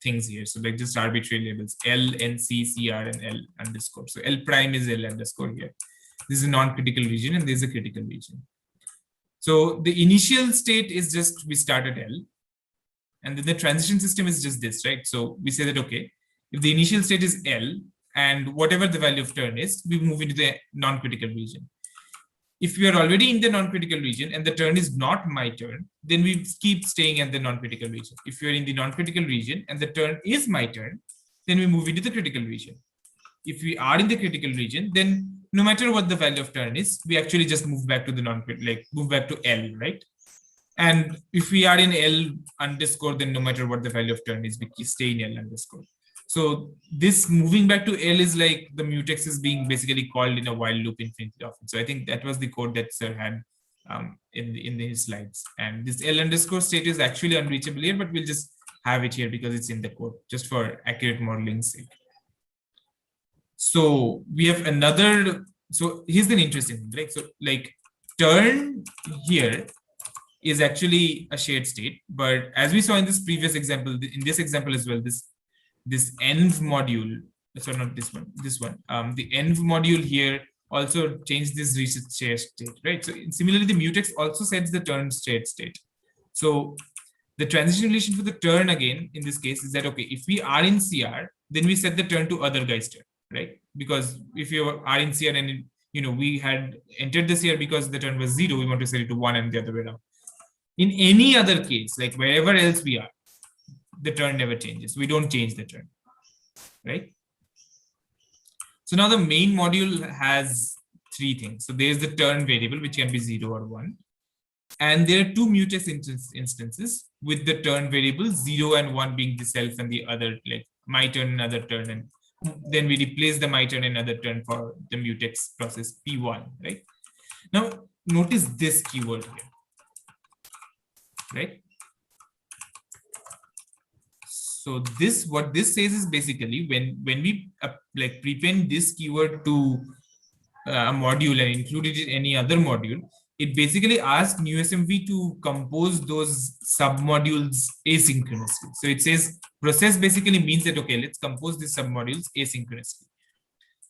things here. So like just arbitrary labels, L, NC, CR, and L underscore. So L prime is L underscore here. This is a non-critical region and this is a critical region. So the initial state is just, we start at L. And then the transition system is just this, right? So we say that, okay, if the initial state is L, and whatever the value of turn is, we move into the non-critical region. If we are already in the non-critical region and the turn is not my turn, then we keep staying at the non-critical region. If you're in the non-critical region and the turn is my turn, then we move into the critical region. If we are in the critical region, then no matter what the value of turn is, we actually just move back to the move back to L, right? And if we are in L underscore, then no matter what the value of turn is, we stay in L underscore. So this moving back to L is like the mutex is being basically called in a while loop infinitely often. So I think that was the code that Sir had in his slides. And this L underscore state is actually unreachable here, but we'll just have it here because it's in the code, just for accurate modeling's sake. So we have another, so here's an interesting thing, right? So like turn here is actually a shared state, but as we saw in this previous example, in this example as well, this env module, sorry, not this one, the env module here also changed this reset shared state, right? So similarly, the mutex also sets the turn shared state. So the transition relation for the turn again, in this case, is that, okay, if we are in CR, then we set the turn to other guy's turn, right? Because if you are in CR and, we had entered the CR because the turn was 0, we want to set it to 1 and the other way around. In any other case, like wherever else we are, the turn never changes. We don't change the turn, right? So now the main module has 3 things. So there's the turn variable, which can be 0 or 1. And there are 2 mutex instances with the turn variable 0 and 1 being the self and the other, like my turn and other turn. And then we replace the my turn another turn for the mutex process P1, right? Now, notice this keyword here, right? So this, what this says is basically when we like prepend this keyword to a module and include it in any other module, it basically asks NewSMV to compose those submodules asynchronously. So it says process basically means that, okay, let's compose these submodules asynchronously.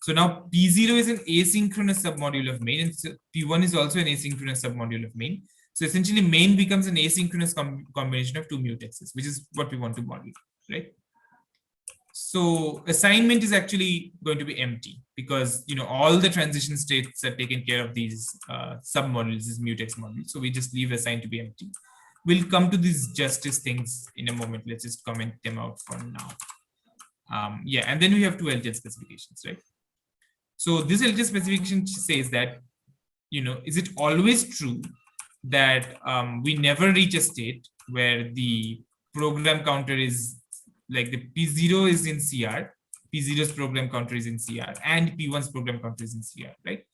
So now P0 is an asynchronous submodule of main, and P1 is also an asynchronous submodule of main. So essentially main becomes an asynchronous combination of two mutexes, which is what we want to model, right? So assignment is actually going to be empty because, you know, all the transition states are taken care of these submodules, these mutex modules. So we just leave assign to be empty. We'll come to these justice things in a moment. Let's just comment them out for now. Yeah, and then we have two LTL specifications, right? So this LTL specification says that, you know, is it always true that we never reach a state where the program counter is like the P0 is in CR, P0's program counter is in CR, and P1's program counter is in CR, right?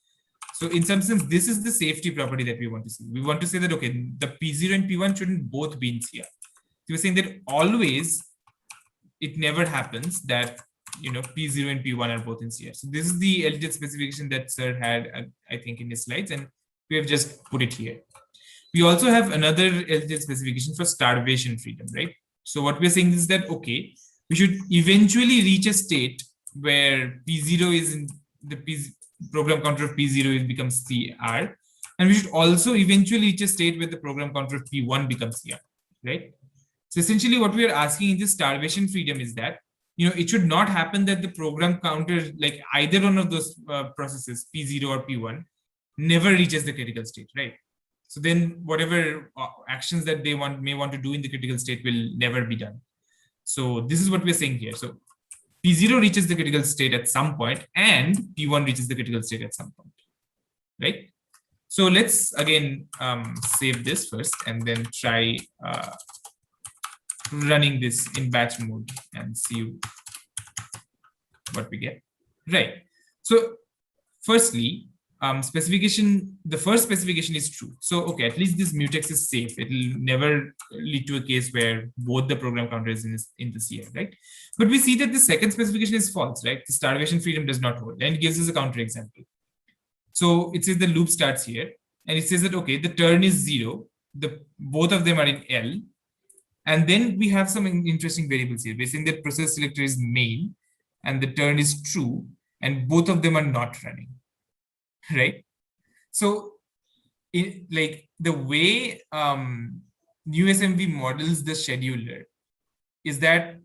So in some sense, this is the safety property that we want to see. We want to say that, okay, the P0 and P1 shouldn't both be in CR. So we're saying that always, it never happens that, you know, P0 and P1 are both in CR. So this is the LTL specification that Sir had, I think, in his slides, and we have just put it here. We also have another LTL specification for starvation freedom, right? So what we're saying is that, okay, we should eventually reach a state where P0 is in the program counter of P0 becomes CR, and we should also eventually reach a state where the program counter of P1 becomes CR, right? So essentially what we are asking in this starvation freedom is that, you know, it should not happen that the program counter, like either one of those processes, P0 or P1, never reaches the critical state, right? So then whatever actions that they may want to do in the critical state will never be done. So this is what we're saying here. So P0 reaches the critical state at some point and P1 reaches the critical state at some point, right? So let's again save this first and then try running this in batch mode and see what we get, right? So firstly, the first specification is true. So, okay, at least this mutex is safe. It will never lead to a case where both the program counter is in the CR, right? But we see that the second specification is false, right? The starvation freedom does not hold, and it gives us a counter example. So it says the loop starts here, and it says that, okay, the turn is 0. Both of them are in L. And then we have some interesting variables here. We're saying that process selector is main, and the turn is true, and both of them are not running. Right? So like the way NewSMV models the scheduler is that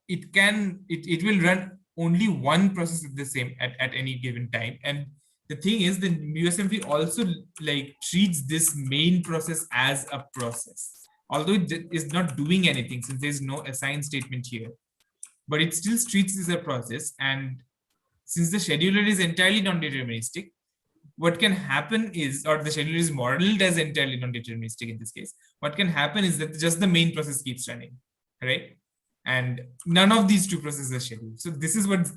it will run only one process at the same at any given time. And the thing is, the NewSMV also like treats this main process as a process, although it is not doing anything since there's no assign statement here, but it still treats this as a process. And since the scheduler is entirely non-deterministic, what can happen is, or the scheduler is modeled as entirely non-deterministic in this case, what can happen is that just the main process keeps running, right? And none of these two processes are scheduled. So this is what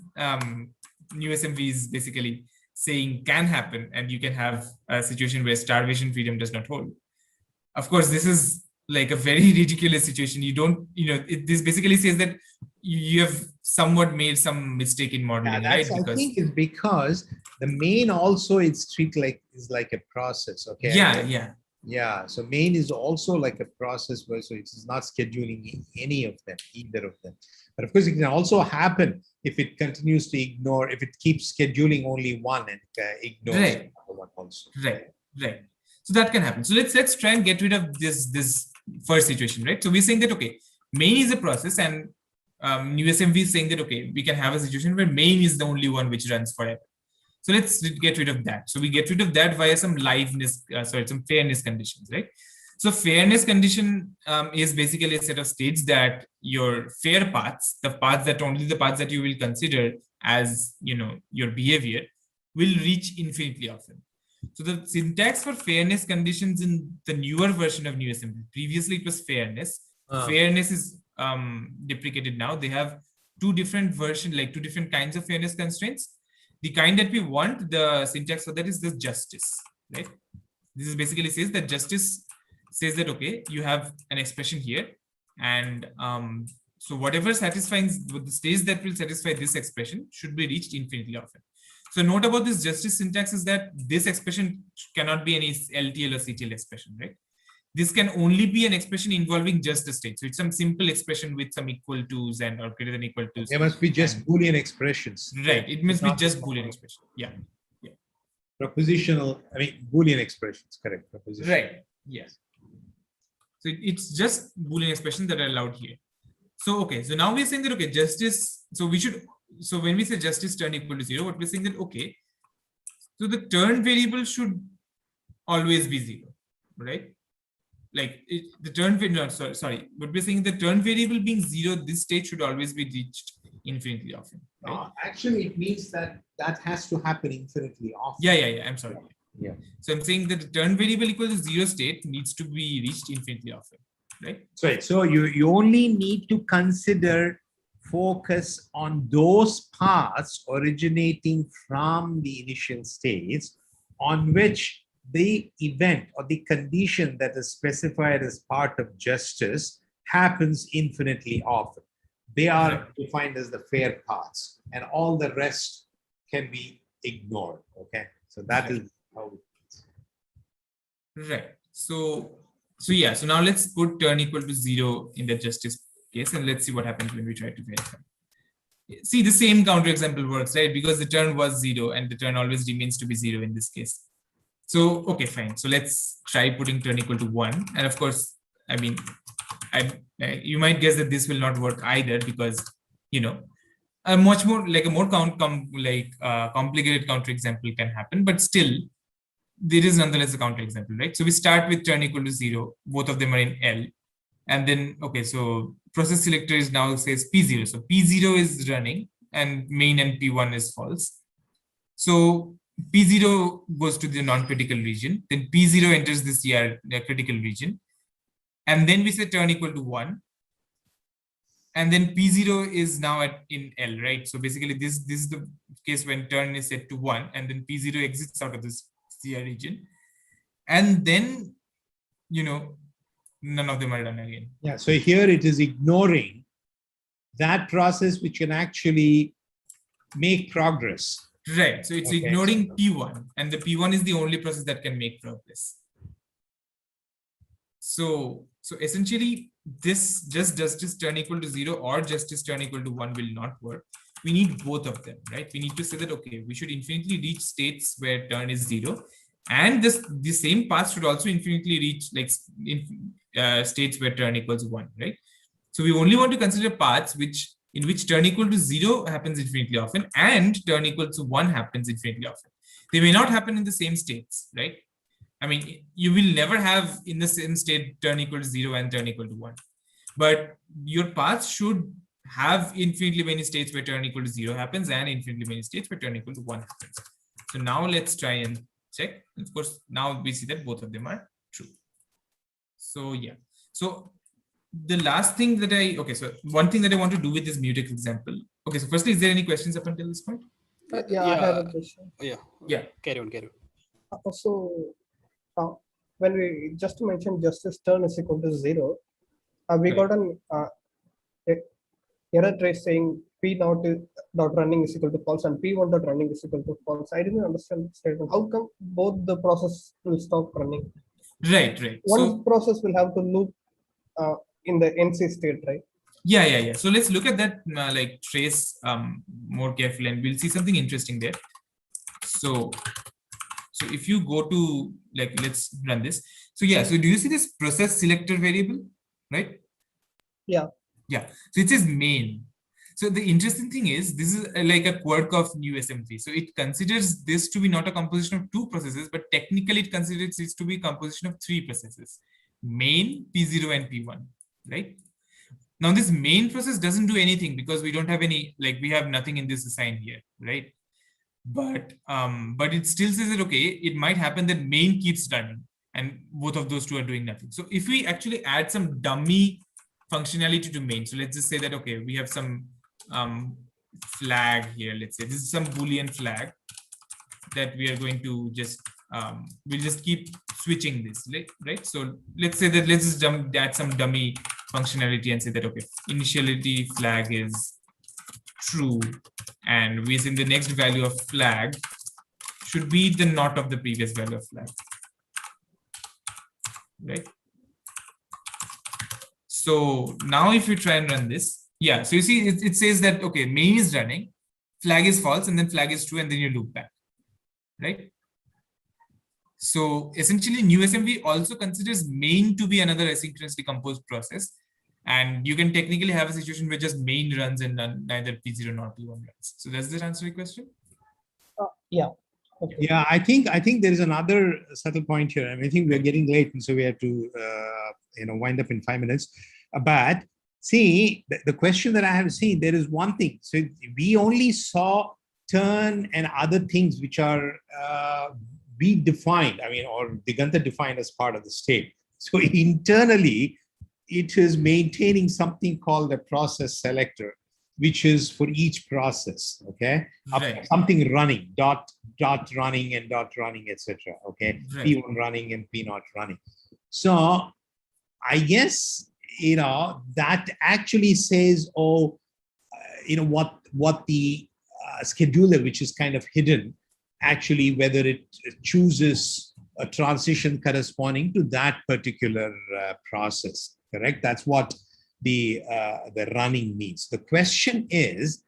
NewSMV is basically saying can happen, and you can have a situation where starvation freedom does not hold. Of course, this is like a very ridiculous situation. You don't, this basically says that you have somewhat made some mistake in modeling, right? Because I think it's because the main also is treated is like a process. Okay. Yeah. So main is also like a process where so it's not scheduling any of them, either of them. But of course, it can also happen if it continues to ignore, if it keeps scheduling only one and ignores the other one also. Right. So that can happen. So let's try and get rid of this first situation, right? So we're saying that, okay, main is a process, and NewSMV is saying that, okay, we can have a situation where main is the only one which runs forever. So let's get rid of that. So we get rid of that via some some fairness conditions, right? So fairness condition is basically a set of states that your fair paths, only the paths that you will consider as, your behavior, will reach infinitely often. So the syntax for fairness conditions in the newer version of NewSMV, previously it was fairness. Fairness is deprecated now. They have two different versions, like two different kinds of fairness constraints. The kind that we want, the syntax for that is this justice, right? This is basically says that justice says that, okay, you have an expression here, and so whatever satisfies the stage that will satisfy this expression should be reached infinitely often. So note about this justice syntax is that this expression cannot be any LTL or CTL expression, right? This can only be an expression involving just the state. So it's some simple expression with some equal to's and or greater than equal to's. There must be just Boolean expressions. Right. It must be just Boolean expression. Yeah. Propositional, Boolean expressions, correct. Propositional. Right. Yes. So it's just Boolean expressions that are allowed here. So, okay. So now we're saying that, okay, justice. So we should, so when we say justice turn equal to 0, what we're saying that, okay, so the turn variable should always be 0, right? Like the turn, no, sorry, but we're saying the turn variable being 0, this state should always be reached infinitely often. Right? Actually, it means that has to happen infinitely often. Yeah. I'm sorry. Yeah. So I'm saying that the turn variable equals to 0 state needs to be reached infinitely often, right? So you only need to focus on those paths originating from the initial states on which the event or the condition that is specified as part of justice happens infinitely often. They are defined as the fair paths, and all the rest can be ignored. Okay, so that is how it is. Right. So yeah. So now let's put turn equal to 0 in the justice case, and let's see what happens when we try to verify. See, the same counterexample works, right? Because the turn was 0, and the turn always remains to be 0 in this case. So, okay, fine. So let's try putting turn equal to 1. And of course, I mean, you might guess that this will not work either because, you know, a much more like a more complicated counterexample can happen, but still there is nonetheless a counterexample, right? So we start with turn equal to 0. Both of them are in L. And then, okay, so process selector is now says P0. So P0 is running and main and P1 is false. So P0 goes to the non-critical region, then P0 enters the critical region, and then we say turn equal to 1, and then P0 is now in L, right? So basically this is the case when turn is set to 1, and then P0 exits out of this CR region, and then, you know, none of them are done again. Yeah, so here it is ignoring that process which can actually make progress. Right. So it's ignoring P1, and the P1 is the only process that can make progress. So essentially, this just justice turn equal to 0 or justice turn equal to 1 will not work. We need both of them, right? We need to say that, okay, we should infinitely reach states where turn is 0, and the same path should also infinitely reach like states where turn equals 1, right? So we only want to consider paths in which turn equal to 0 happens infinitely often and turn equal to 1 happens infinitely often. They may not happen in the same states, right? I mean, you will never have in the same state turn equal to 0 and turn equal to 1. But your path should have infinitely many states where turn equal to 0 happens and infinitely many states where turn equal to 1 happens. So now let's try and check. Of course, now we see that both of them are true. So yeah. So the last thing that so one thing that I want to do with this mutex example. Okay, so firstly, is there any questions up until this point? Yeah, I have a question. Yeah. Carry on. So when we just mentioned justice turn is equal to 0, we got an error trace saying P dot running is equal to false and P1 dot running is equal to false. I didn't understand the statement. How come both the process will stop running? Right. One process will have to loop in the NC state, right? Yeah. So let's look at that like trace more carefully, and we'll see something interesting there. So if you go to like, let's run this. So yeah, so do you see this process selector variable, right? Yeah. So it says main. So the interesting thing is this is like a quirk of new SM3. So it considers this to be not a composition of 2 processes, but technically it considers it to be a composition of 3 processes: main, P0, and P1, right? Now this main process doesn't do anything because we don't have any, like we have nothing in this assign here, right? But it still says that, okay, it might happen that main keeps running and both of those two are doing nothing. So if we actually add some dummy functionality to main, so let's just say that, okay, we have some flag here. Let's say this is some Boolean flag that we are going to just we'll just keep switching this, right? So let's say that let's just add some dummy functionality and say that okay, initiality flag is true, and we assume the next value of flag should be the not of the previous value of flag, right? So now if you try and run this, yeah, so you see it says that okay, main is running, flag is false, and then flag is true, and then you loop back, right? So essentially new SMV also considers main to be another asynchronously composed process, and you can technically have a situation where just main runs and neither P0 nor P1 runs. So does that answer your question? Yeah. Okay. Yeah, I think there is another subtle point here. I mean, I think we're getting late, and so we have to wind up in 5 minutes. But see, the question that I have seen, there is one thing. So we only saw turn and other things which are we defined. I mean, or Digantha defined as part of the state. So internally, it is maintaining something called a process selector, which is for each process, okay? Right. Something running, dot running and dot running, etc. Okay, Right. P1 running and P not running. So I guess that actually says, what the scheduler, which is kind of hidden, actually whether it chooses a transition corresponding to that particular process. Correct? That's what the running means. The question is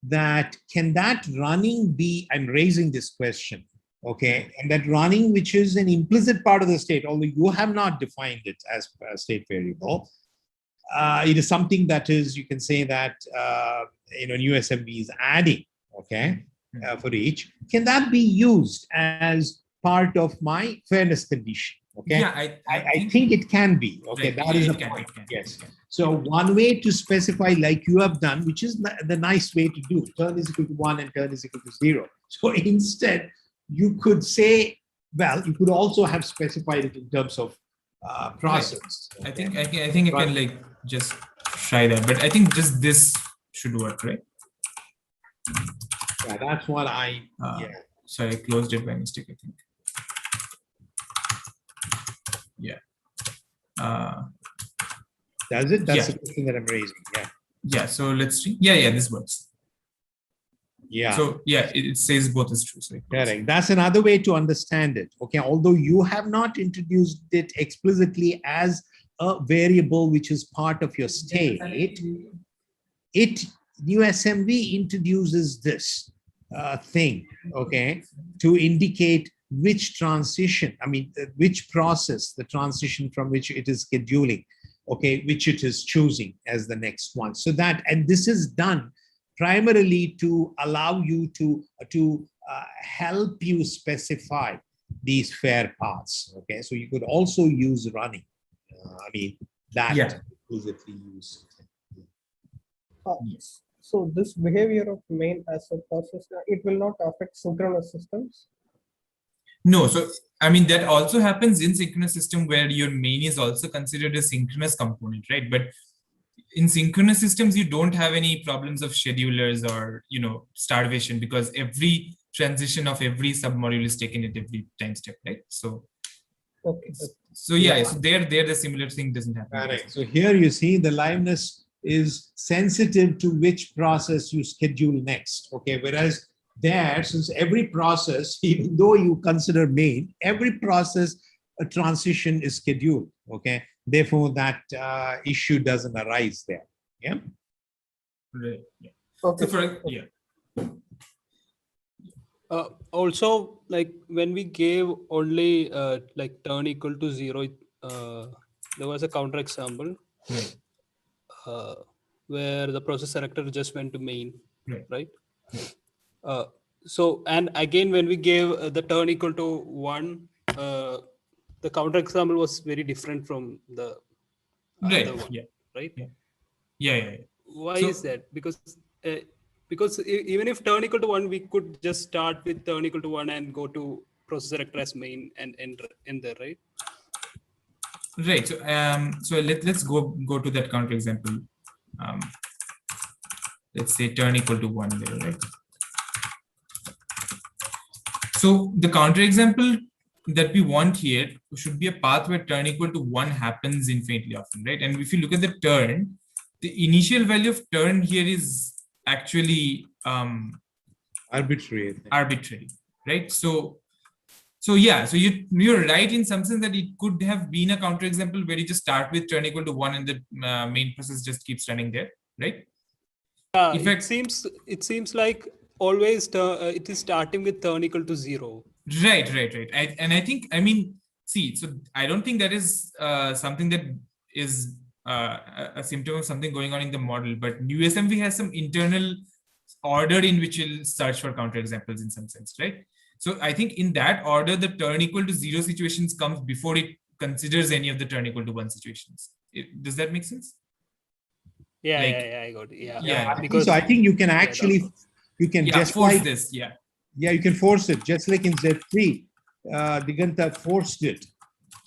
that can that running be, I'm raising this question, okay, and that running, which is an implicit part of the state, although you have not defined it as a state variable, it is something that is, you can say that new SMB is adding, okay, for each. Can that be used as part of my fairness condition? Okay. Yeah, I think it can be. Okay, right. that is It the can, point. it can, Yes. it can. So one way to specify, like you have done, which is the nice way to do, turn is equal to 1 and turn is equal to 0. So instead, you could say, well, you could also have specified it in terms of process. Right. Okay? I think I can like just try that, but I think just this should work, right? Yeah, that's what I. Yeah. Sorry, I closed it by mistake, I think. Yeah. Does it? That's Yeah. the question that I'm raising. Yeah. Yeah. So let's see. Yeah. This works. Yeah. So yeah, it says both is true. So correct. That's another way to understand it. Okay. Although you have not introduced it explicitly as a variable which is part of your state, new SMV introduces this thing, okay, to indicate which transition, which process, the transition from which it is scheduling, okay, which it is choosing as the next one. So that, and this is done primarily to allow you to help you specify these fair paths, okay. So you could also use running, that explicitly used. yes. So this behavior of main as a process, it will not affect synchronous systems? No, so that also happens in synchronous system where your main is also considered a synchronous component, right? But in synchronous systems, you don't have any problems of schedulers or starvation, because every transition of every submodule is taken at every time step, right? So okay. So yeah, so there the similar thing doesn't happen. Correct. So here you see the liveness is sensitive to which process you schedule next. Okay, whereas there, since every process, even though you consider main, every process a transition is scheduled. Okay, therefore that issue doesn't arise there. Yeah. Right. Yeah. Okay. So Also, like when we gave only like turn equal to 0, there was a counter example where the process selector just went to main, right? So, and again, when we gave the turn equal to 1, the counter example was very different from the other one, right? Yeah. Why is that? Because even if turn equal to 1, we could just start with turn equal to 1 and go to process selector as main and enter in there, right? Right. So let's go to that counter example. let's say turn equal to 1 there, right? So the counterexample that we want here should be a path where turn equal to 1 happens infinitely often, right? And if you look at the turn, the initial value of turn here is actually arbitrary, I think. arbitrary, right? So yeah, so you're right in some sense that it could have been a counterexample where you just start with turn equal to 1 and the main process just keeps running there, right? It seems like always it is starting with turn equal to 0. Right. I think, I mean, see, so I don't think that is something that is a symptom of something going on in the model, but USMV has some internal order in which it'll search for counterexamples in some sense, right? So I think in that order, the turn equal to 0 situations comes before it considers any of the turn equal to 1 situations. Does that make sense? Yeah, Like, I got it. Yeah. So I think you can actually, you can just force like this, yeah, you can force it, just like in Z3, Digantha forced it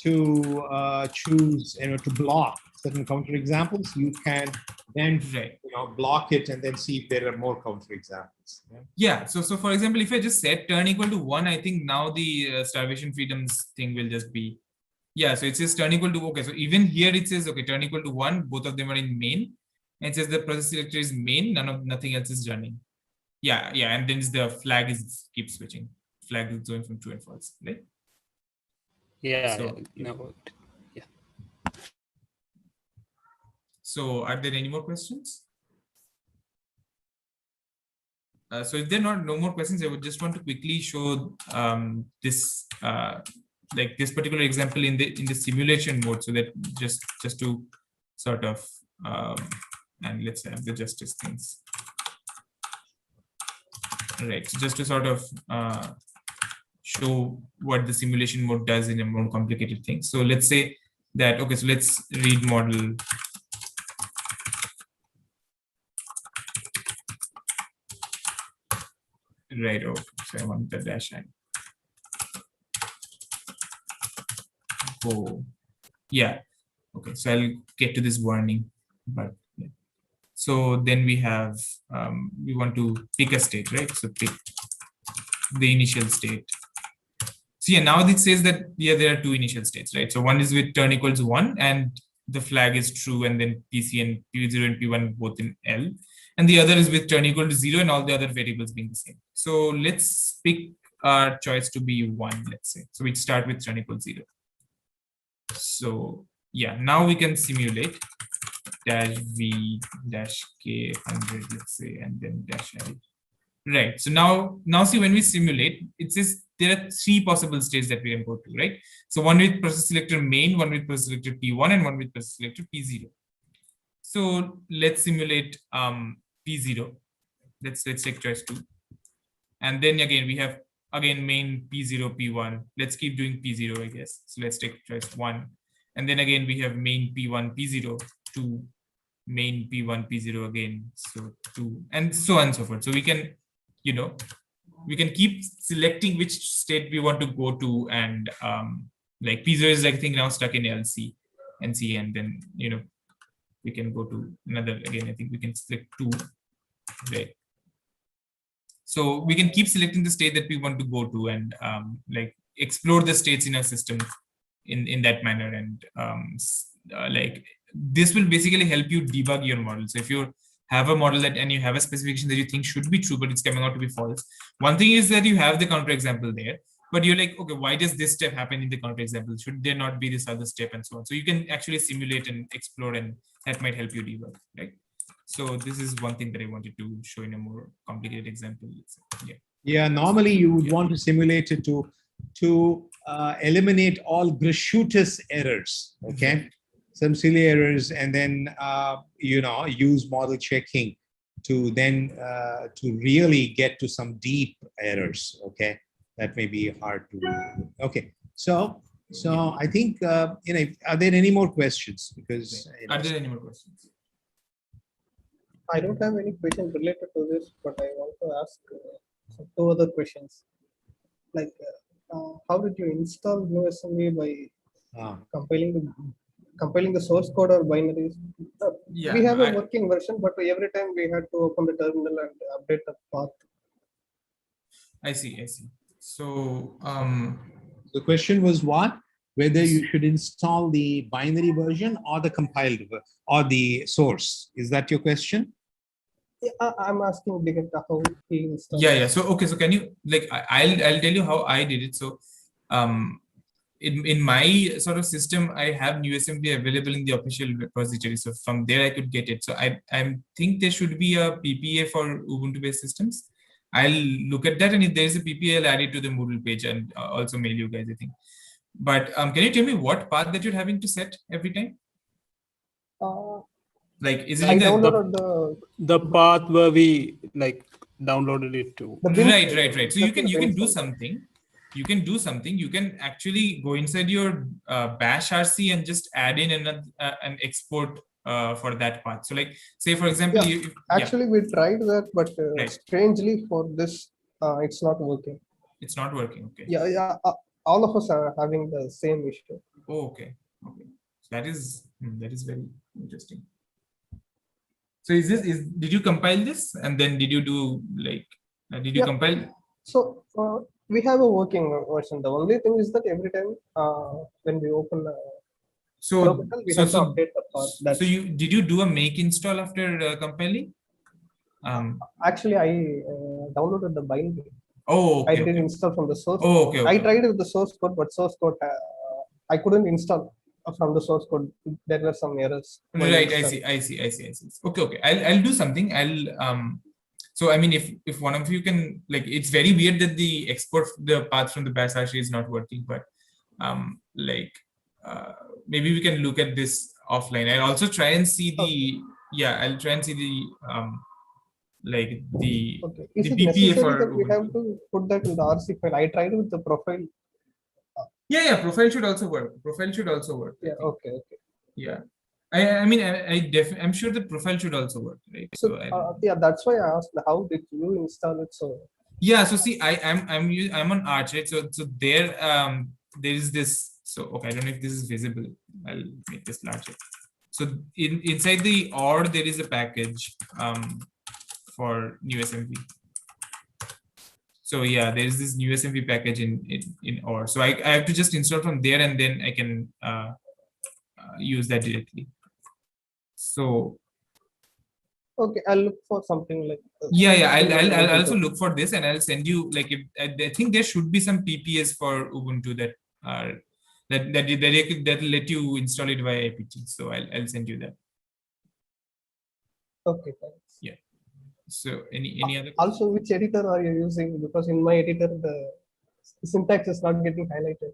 to choose, to block certain counterexamples. You can then block it and then see if there are more counterexamples. Yeah. So for example, if I just set turn equal to 1, I think now the starvation freedoms thing will just be, yeah. So it says turn equal to, okay. So even here it says, okay, turn equal to 1, both of them are in main. And it says the process selector is main, nothing else is running. Yeah. And then the flag keeps switching. Flag is going from true and false, right? So are there any more questions? So if there are no more questions, I would just want to quickly show this like this particular example in the simulation mode, so that just to sort of and let's have the justice things. Right, so just to sort of show what the simulation mode does in a more complicated thing. So let's say that, okay, so let's read model. Right, oh, so I want the dash line. Oh, yeah. Okay, so I'll get to this warning, but yeah. So then we have, we want to pick a state, right? So pick the initial state. So yeah, now it says that, yeah, there are two initial states, right? So one is with turn equals 1 and the flag is true, and then PC and P0 and P1 both in L. And the other is with turn equal to 0 and all the other variables being the same. So let's pick our choice to be 1, let's say. So we start with turn equals 0. So yeah, now we can simulate dash v dash k 100, let's say, and then dash I. Right. So now see, when we simulate, it says there are 3 possible states that we can go to, right? So one with process selector main, one with process selector P1, and one with process selector P0. So let's simulate P0. Let's take choice 2. And then again, we have main P0, P1. Let's keep doing P0, I guess. So let's take choice 1. And then again, we have main P1, P0, 2, main P1, P0 again. So 2, and so on and so forth. So we can, we can keep selecting which state we want to go to. And like P0 is, I think, now stuck in NC, and then, we can go to another, again, I think we can select 2, right? So we can keep selecting the state that we want to go to, and like explore the states in our system in that manner. And like this will basically help you debug your model. So if you have a model and you have a specification that you think should be true, but it's coming out to be false, one thing is that you have the counterexample there, but you're like, okay, why does this step happen in the counterexample? Should there not be this other step, and so on? So you can actually simulate and explore, and that might help you debug, right? So this is one thing that I wanted to show in a more complicated example. Yeah, normally you would want to simulate it to eliminate all gratuitous errors, okay? Some silly errors, and then use model checking to then to really get to some deep errors, okay? That may be hard to do. Okay, so I think are there any more questions? Because are there any more questions? I don't have any questions related to this, but I want to ask 2 other questions. Like, how did you install GNU assembly by compiling the source code or binaries. Yeah, We have no, a working version, but every time we had to open the terminal and update the path. I see. So, The question was what? Whether you should install the binary version or the compiled or the source. Is that your question? Yeah, I'm asking Digantha how he installed. yeah. So, okay. So can you, like, I'll tell you how I did it. So, in my sort of system, I have NewSMB available in the official repository. So from there I could get it. So I think there should be a PPA for Ubuntu based systems. I'll look at that, and if there's a PPA, I'll add it to the Moodle page and also mail you guys, I think. But can you tell me what path that you're having to set every time? Like, is it I downloaded the path where we like downloaded it to? Right. So you can do something. You can do something. You can actually go inside your bash RC and just add in an export for that path. So, like, say for example, actually we tried that, but strangely for this, it's not working. It's not working. Okay. Yeah. All of us are having the same issue. Oh, okay. So that is very interesting. So did you compile this and then did you do like did you compile? So we have a working version. The only thing is that every time when we open we have to update the path. So did you do a make install after compiling? Actually, I downloaded the binary. Oh, okay, I did install from the source. Oh, okay. I tried with the source code, but source code I couldn't install from the source code. There were some errors. Right, I see. Okay. I'll do something. So I mean, if one of you can, like, it's very weird that the path from the bash RC is not working, but maybe we can look at this offline. I'll also try and see I'll try and see the Is the it PPA necessary for that we have to put that in the RC file? I tried with the profile. Yeah, profile should also work. Yeah, okay. Yeah. I'm sure the profile should also work, right? So that's why I asked, how did you install it? So yeah, so see, I'm on Arch, right? So there is this. So okay, I don't know if this is visible. I'll make this larger. So inside the OR there is a package for NewSMV. So yeah, there is this NewSMV package in OR. So I have to just install from there, and then I can use that directly. So okay, I'll look for something like I'll also look for this, and I'll send you, like, if I think there should be some PPAs for Ubuntu that are that will let you install it via apt. So I'll send you that. Okay, thanks. Yeah. So any other? Also, which editor are you using? Because in my editor the syntax is not getting highlighted.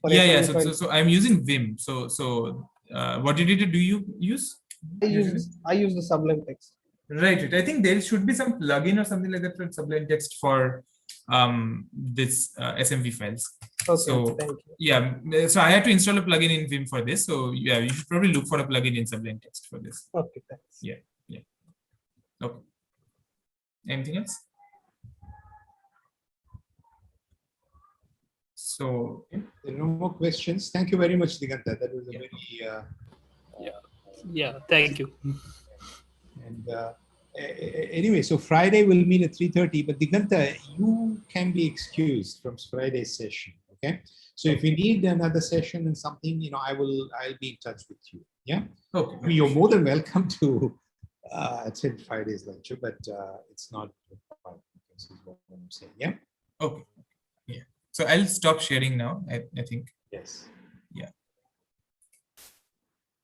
Yeah. So I'm using Vim. So what editor do you use? I use the Sublime Text. Right. I think there should be some plugin or something like that for Sublime Text for this SMV files. Okay, so thank you. Yeah, so I had to install a plugin in Vim for this. So yeah, you should probably look for a plugin in Sublime Text for this. Okay, thanks. Yeah. Okay. Anything else? So there are no more questions. Thank you very much, Digantha. That was a very Thank you. And anyway, so Friday we'll meet at 3:30. But Digantha, you can be excused from Friday's session. Okay. So if you need another session and something, I'll be in touch with you. Yeah. Okay. I mean, you're more than welcome to attend Friday's lecture, but it's not required. This is what I'm saying. Yeah. Okay. Yeah. So I'll stop sharing now. I think. Yes.